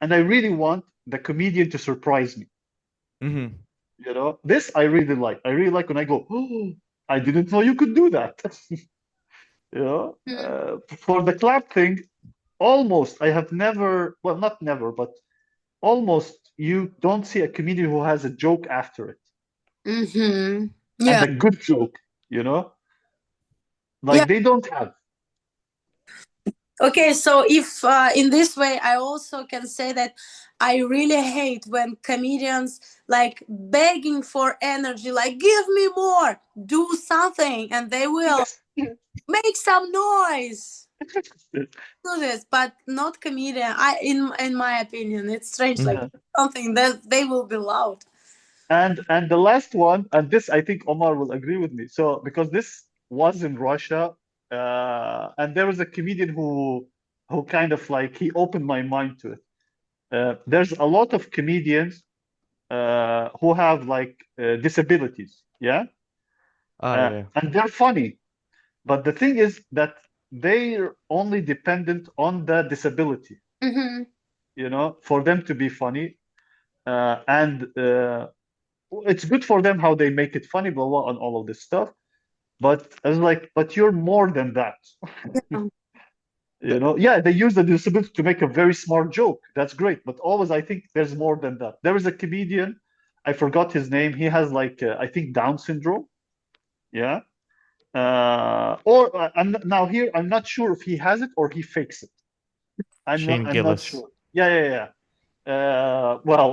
and I really want the comedian to surprise me. Mm-hmm. This I really like. I really like when I go, oh, I didn't know you could do that. Mm. For the clap thing, almost I have never, well, not never, but almost you don't see a comedian who has a joke after it, Mm-hmm. and Yeah. a good joke, you know, Yeah. like they don't have. Okay, so if in this way, I also can say that I really hate when comedians like begging for energy, like give me more, do something, and they will Yes. make some noise. Do this, but not comedian. In my opinion, it's strange. Like Yeah. something that they will be loud. And the last one, and this I think Omar will agree with me. So because this was in Russia, and there was a comedian who kind of like he opened my mind to it. There's a lot of comedians who have like disabilities, yeah, Ah, yeah. and they're funny. But the thing is that they're only dependent on the disability, Mm-hmm. for them to be funny. And it's good for them how they make it funny, blah, blah, and all of this stuff. But I was like, but you're more than that. Yeah. Yeah, they use the disability to make a very smart joke. That's great. But always, I think there's more than that. There is a comedian, I forgot his name. He has like, I think, Down syndrome. Yeah. Now here, I'm not sure if he has it or he fakes it. Shane I'm not Gillis. sure. Yeah, yeah, yeah. Well,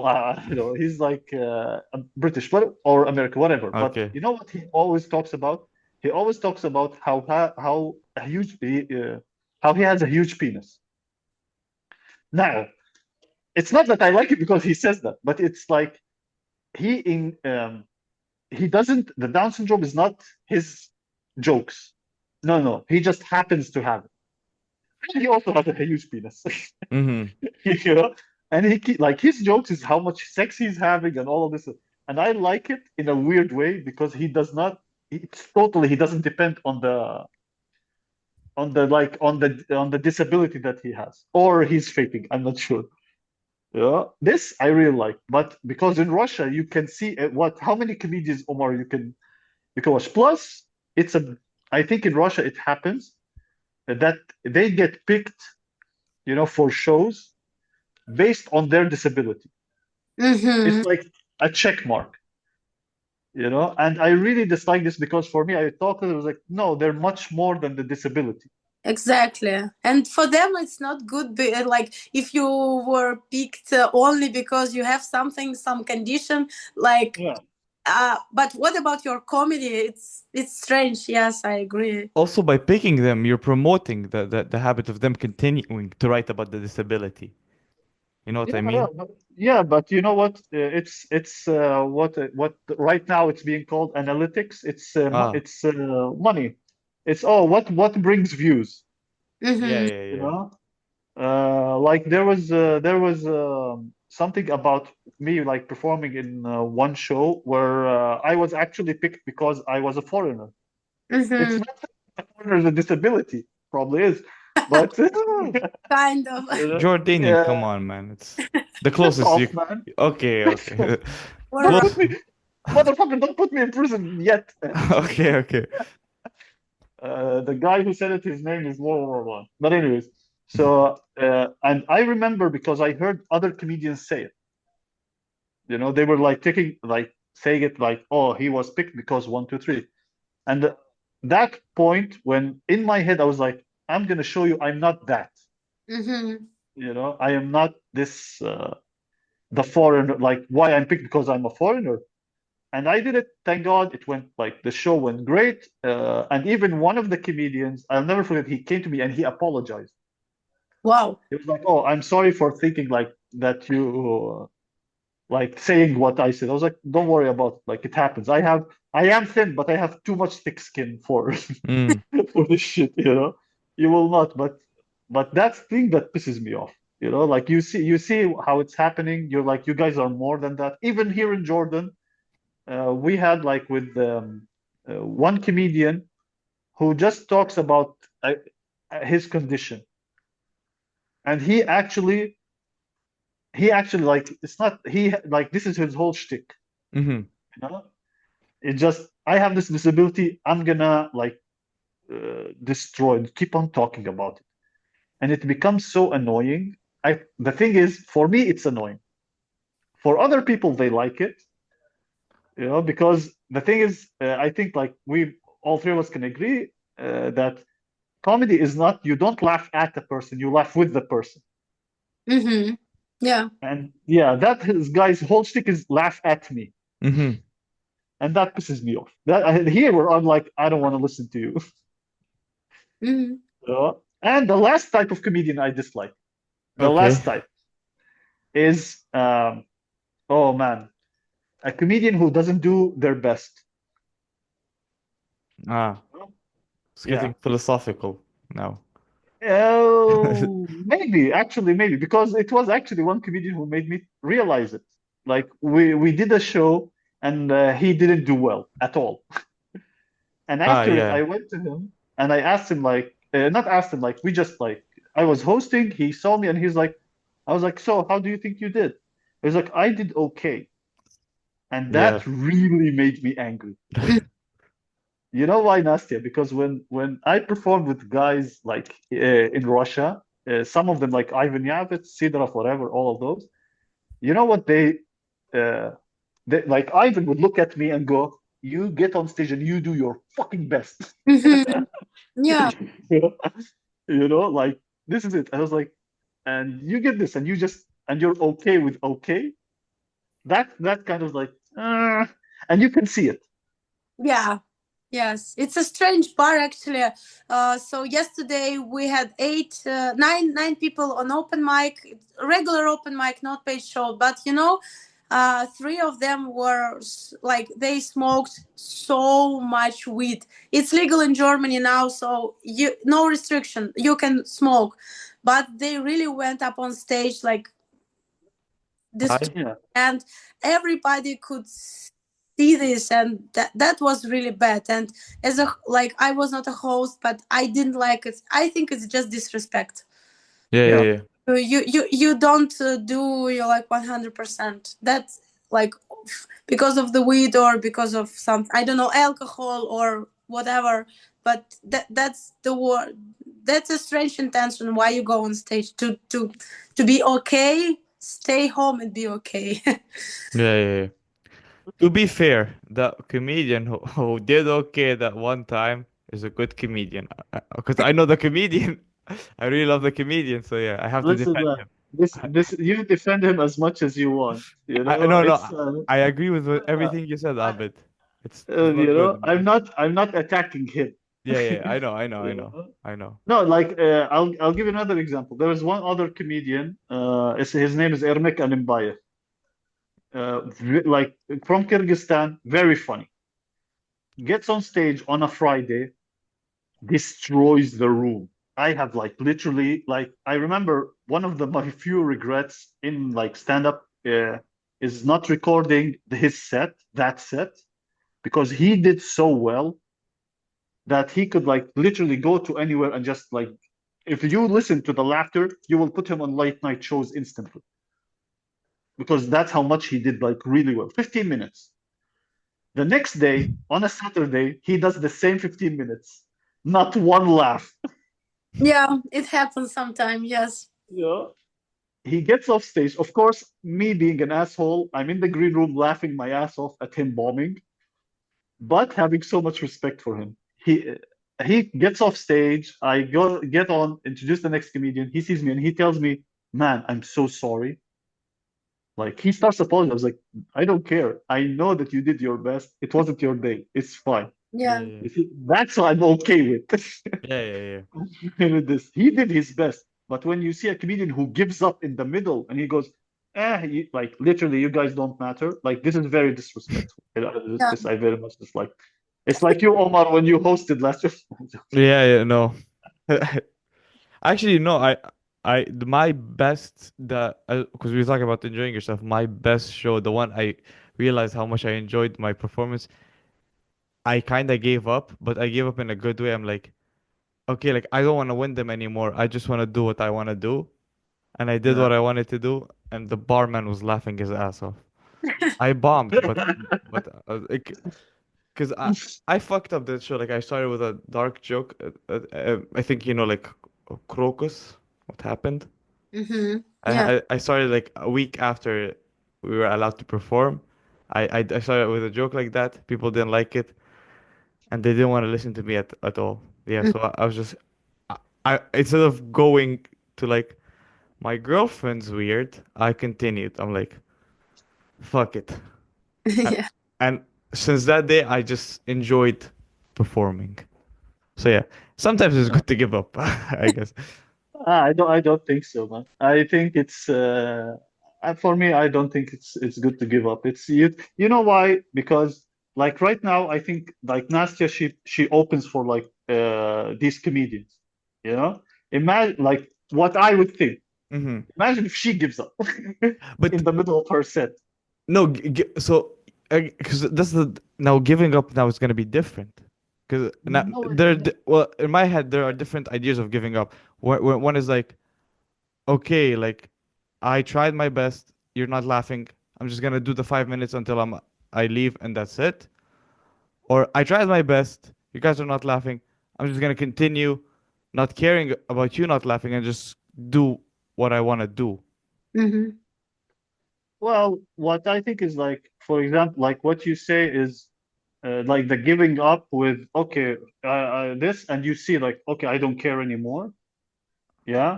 he's like British, but or American, whatever. But Okay. you know what he always talks about? He always talks about how a huge how he has a huge penis. Now, it's not that I like it because he says that, but it's like he in he doesn't. The Down syndrome is not his jokes. No, no, he just happens to have it. He also has a huge penis. Mm-hmm. you know and like his jokes is how much sex he's having and all of this, and I like it in a weird way because he does not it's totally he doesn't depend on the disability that he has, or he's faking, I'm not sure. This I really like, but because in Russia you can see what how many comedians, Omar, you can watch. Plus it's a I think in Russia it happens that they get picked for shows based on their disability. Mm-hmm. It's like a check mark, and I really dislike this because for me, I thought that it was like, no, they're much more than the disability. Exactly. And for them, it's not good. Like if you were picked only because you have something, some condition, like. Yeah. But what about your comedy? It's strange. Yes, I agree. Also, by picking them, you're promoting the habit of them continuing to write about the disability. You know what I Yeah, yeah, mean? but you know what? It's what right now it's being called analytics. Ah, It's money. It's what brings views, yeah, Mm-hmm. yeah, you yeah. know? Like there was something about me like performing in one show where I was actually picked because I was a foreigner. It's Mm-hmm. not that a foreigner is a disability, probably is, but Kind of. Jordanian, come yeah, on, man. It's the piss closest you. off, man. Okay, okay. All Don't right. Close. put me, motherfucker, don't put me in prison yet. Okay, okay. The guy who said it, his name is blah, blah, blah. But anyways, so and I remember because I heard other comedians say it. They were like taking like saying it like, oh, he was picked because one, two, three. And that point when in my head I was like, I'm gonna show you I'm not that. Mm-hmm. I am not this the foreigner, like why I'm picked because I'm a foreigner. And I did it. Thank God it went like the show went great. And even one of the comedians, I'll never forget, he came to me and he apologized. Wow. He was like, "Oh, I'm sorry for thinking like that you like saying what I said." I was like, "Don't worry about it. Like it happens. I am thin, but I have too much thick skin for Mm. for this shit. You will not, but that's the thing that pisses me off. Like you see how it's happening. You're like, you guys are more than that. Even here in Jordan, we had like with one comedian who just talks about his condition, and he actually like it's not he like this is his whole shtick, Mm-hmm. you know? It just I have this disability, I'm gonna like destroy it, keep on talking about it. And it becomes so annoying. The thing is, for me, it's annoying. For other people, they like it, because the thing is, I think like we all three of us can agree that comedy is not you don't laugh at the person, you laugh with the person. Mm-hmm. Yeah. And yeah, that his guy's whole shtick is laugh at me. Mm-hmm. And that pisses me off. That here where I'm like, I don't want to listen to you. Mm-hmm. And the last type of comedian I dislike, the Okay. last type is oh man, a comedian who doesn't do their best. Ah, it's Yeah. getting philosophical now. Oh, maybe, actually, maybe, because it was actually one comedian who made me realize it. Like we did a show and he didn't do well at all. And Ah, after it, yeah. I went to him and I asked him like, not asked him like, we just like, I was hosting. He saw me and he's like, I was like, so how do you think you did? He was like, I did okay, and Yeah. that really made me angry. You know why, Nastia? Because when I performed with guys like in Russia, some of them like Ivan Yavits, Sidorov, whatever, all of those, you know what uh, they like Ivan would look at me and go, "You get on stage and you do your fucking best." Mm-hmm. Yeah. You know, like this is it. I was like, and you get this, and you're okay with okay. That kind of like, and you can see it. Yeah. Yes, it's a strange bar actually. So yesterday we had nine people on open mic, regular open mic, not paid show. But three of them were like they smoked so much weed. It's legal in Germany now, so you no restriction. You can smoke, but they really went up on stage like destroyed, Hi. Yeah. and everybody could see this, and that was really bad. And as a like I was not a host, but I didn't like it. I think it's just disrespect. Yeah, Yeah. yeah, You don't do your like 100%. That's like because of the weed or because of some, I don't know, alcohol or whatever. But that's the word. That's a strange intention. Why you go on stage to be okay? Stay home and be okay. yeah, yeah, yeah. To be fair, the comedian who did okay that one time is a good comedian. Because I know the comedian. I really love the comedian, so yeah, I have to Listen, defend him. this you defend him as much as you want. No, no, It's I agree with uh, everything you said, I, Abed. It's not good, man. I'm not attacking him. Yeah, yeah, I know, I know, I You know, know? I know. No, like I'll give you another example. There is one other comedian. His name is Ermek Alimbayev. Like from Kyrgyzstan, very funny. Gets on stage on a Friday, destroys the room. I have like literally like I remember one of my few regrets in like stand up is not recording that set, because he did so well that he could like literally go to anywhere and just like if you listen to the laughter, you will put him on late night shows instantly, because that's how much he did like really well. 15 minutes. The next day on a Saturday, he does the same 15 minutes. Not one laugh. Yeah, it happens sometimes. Yes. Yeah. He gets off stage. Of course, me being an asshole, I'm in the green room laughing my ass off at him bombing, but having so much respect for him. He gets off stage. I go get on, introduce the next comedian. He sees me and he tells me, "Man, I'm so sorry." Like he starts apologizing. I was like, "I don't care. I know that you did your best. It wasn't your day. It's fine." Yeah, Yeah. yeah, You see, that's what I'm okay with. yeah, yeah, yeah. With this, he did his best. But when you see a comedian who gives up in the middle and he goes, like literally, you guys don't matter. Like this is very disrespectful. Yeah. This I very much dislike. It's like you, Omar, when you hosted last year. Yeah, yeah, no. Actually, no, my best that because we were talking about enjoying yourself, my best show, the one I realized how much I enjoyed my performance, I kind of gave up, but I gave up in a good way. I'm like, okay, like I don't want to win them anymore. I just want to do what I want to do. and I did Yeah. what I wanted to do, and the barman was laughing his ass off. I bombed, but because I fucked up that show. Like I started with a dark joke. I think you know like Crocus. What happened? Mm-hmm. Yeah. I started like a week after we were allowed to perform. I started with a joke like that. People didn't like it, and they didn't want to listen to me at all. Yeah, so I was just I instead of going to like my girlfriend's weird, I continued. I'm like, fuck it. And, Yeah. and since that day, I just enjoyed performing. So yeah, sometimes it's good to give up, I guess. I don't think so, man. I think it's for me, I don't think it's good to give up. It's you know why? Because like right now, I think like Nastia, she opens for like these comedians, you know? Imagine like what I would think. Hmm. Imagine if she gives up But in the middle of her set. no, so because that's the now giving up now is gonna be different. Because now No, well in my head there are different ideas of giving up. One is like okay, like I tried my best. You're not laughing. I'm just gonna do the 5 minutes until I leave and that's it. Or I tried my best. You guys are not laughing. I'm just gonna continue not caring about you not laughing and just do what I wanna do. Mm-hmm. well, what I think is like, for example, like what you say is like the giving up with okay, this, and you see like okay, I don't care anymore. Yeah.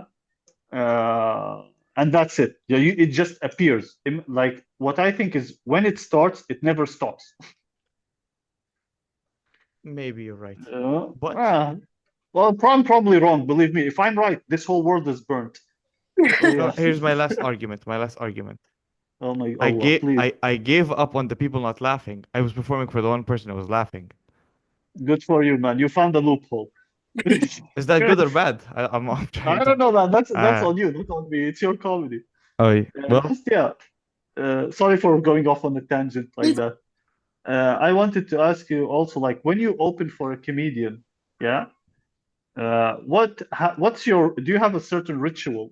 uh, and that's it. Yeah, it just appears. Like what I think is when it starts, it never stops. Maybe you're right. Uh, But uh, well, I'm probably wrong. Believe me, if I'm right, this whole world is burnt. So no, yeah. here's my last argument. My last argument. Oh my Allah, please. I gave up on the people not laughing. I was performing for the one person who was laughing. Good for you, man. You found a loophole. Is that good or bad? I'm trying I to. don't know, man. That's Ah, on you, not on me. It's your comedy. oh, well. Nastia, sorry for going off on a tangent like that. I wanted to ask you also, like, when you open for a comedian, yeah, what's your, do you have a certain ritual,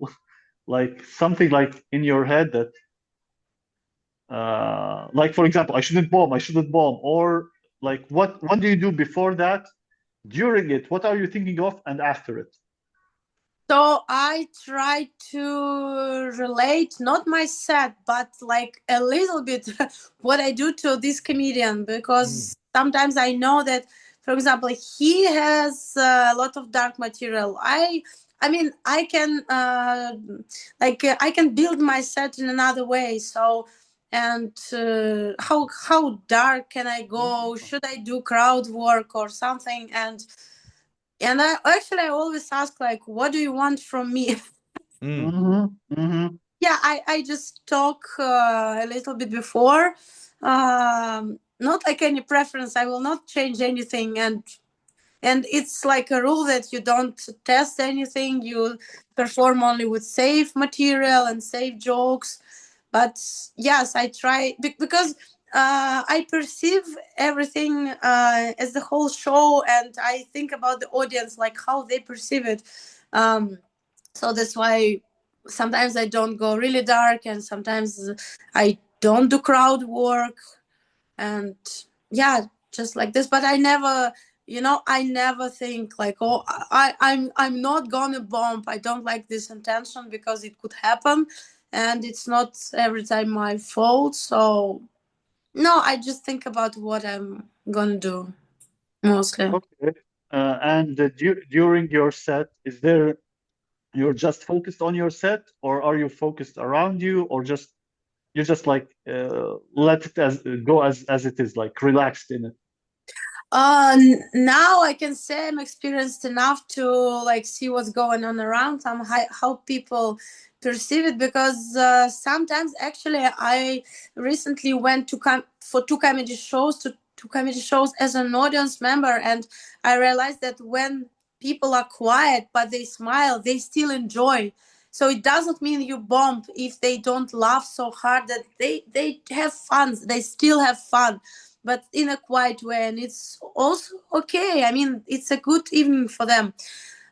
like something like in your head that, like, for example, I shouldn't bomb, or like, what do you do before that, during it, what are you thinking of, and after it? So I try to relate not my set, but like a little bit what I do to this comedian, Mm, because sometimes I know that, for example, he has a lot of dark material. I mean, I can I can build my set in another way. So, and how dark can I go? Should I do crowd work or something? And I always ask like, what do you want from me? mm, Mm-hmm. Mm-hmm. Yeah, I just talk a little bit before. Not like any preference. I will not change anything, and it's like a rule that you don't test anything. You perform only with safe material and safe jokes. But yes, I try because I perceive everything as the whole show, and I think about the audience, like how they perceive it. Um, so that's why sometimes I don't go really dark, and sometimes I don't do crowd work, and yeah, just like this. But I never, I never think like, oh, I'm not gonna bomb. I don't like this intention because it could happen, and it's not every time my fault. So no, I just think about what I'm gonna do mostly. Okay. And during your set, is there, you're just focused on your set, or are you focused around you, or just you just like let it as go as it is, like relaxed in it? Now I can say I'm experienced enough to like see what's going on around, how people perceive it, because sometimes actually I recently went to come for two comedy shows as an audience member, and I realized that when people are quiet but they smile, they still enjoy. So it doesn't mean you bomb if they don't laugh so hard, that they have fun, they still have fun, but in a quiet way, and it's also okay. I mean, it's a good evening for them.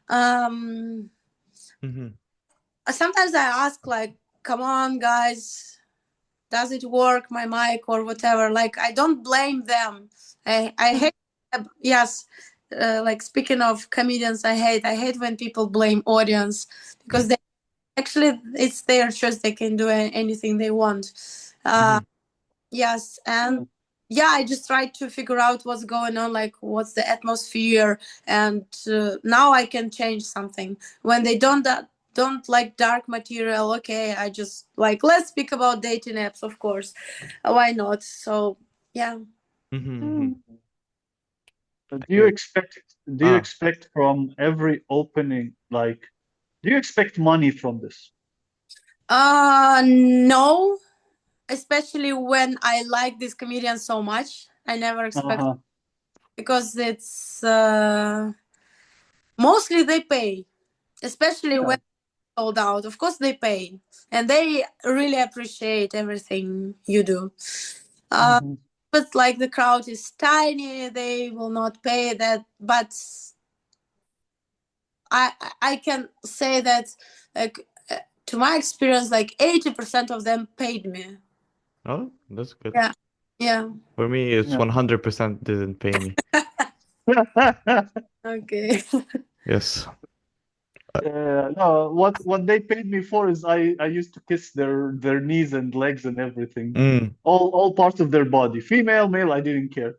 um mm-hmm. sometimes I ask, like, come on, guys, does it work, my mic or whatever? Like, I don't blame them. I hate, yes, like, speaking of comedians, I hate when people blame audience, because they actually, it's their choice. They can do anything they want. Yes, and yeah, I just try to figure out what's going on, like what's the atmosphere, and now I can change something. When they don't like dark material, okay, I just like, let's speak about dating apps, of course. Why not? So yeah. Mm-hmm. Do you expect from every opening, like, do you expect money from this? No, especially when I like this comedian so much, I never expect, Uh-huh. because it's mostly they pay, especially Yeah. when sold out. Of course they pay, and they really appreciate everything you do. Mhm. But like, the crowd is tiny, they will not pay that. But I can say that, like, to my experience, like 80% of them paid me. Oh, that's good. Yeah, yeah. For me, it's Yeah. 100% didn't pay me. Okay. Yes. No, what they paid me for is I used to kiss their knees and legs and everything, Mm. all parts of their body, female, male, I didn't care.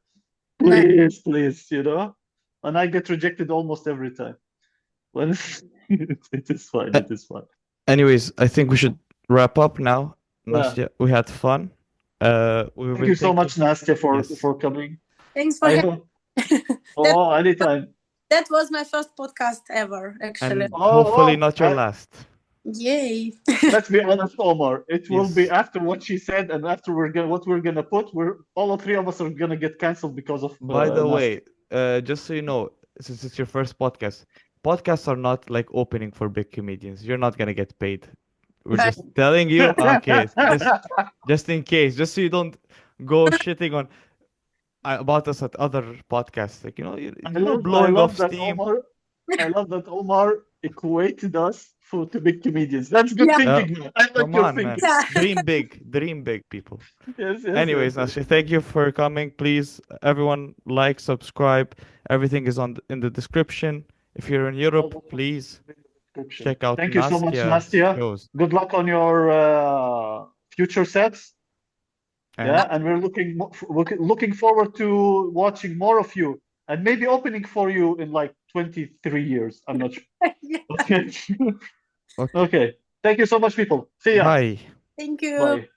Nice. Please, and I get rejected almost every time. Well, it is fine. Uh, It is fine. Anyways, I think we should wrap up now. Yeah. Nastia, we had fun. We've Thank been you so thinking. much, Nastia, Yes. for coming. Thanks for I having hope. that. Oh, anytime. That was my first podcast ever, actually. And Oh, hopefully well, not your last. Yay. let's be honest, Omar. It will be Yes. after what she said and after what we're gonna put. We're all three of us are gonna get canceled because of By the Nastia. way, just so you know, since it's your first podcast, podcasts are not like opening for big comedians. You're not gonna get paid. We're Right. just telling you, okay, just in case, just so you don't go shitting on about us at other podcasts, like I blowing off love that steam. Omar. I love that Omar equated us to big comedians. That's good Yeah. thinking, man. I like Come your on, man. thinking. Yeah. Dream big, people. Yes, yes, yes, Anyways, yes. Nasri, thank you for coming. Please, everyone, like, subscribe. Everything is in the description. If you're in All Europe, the links please in the description. check out Thank you so much, Nastia's Nastia. shows. Good luck on your future sets. And Yeah, and we're looking forward to watching more of you and maybe opening for you in like 23 years. I'm not sure. Yeah. Okay. okay, Okay. Thank you so much, people. See ya. Thank you. Bye.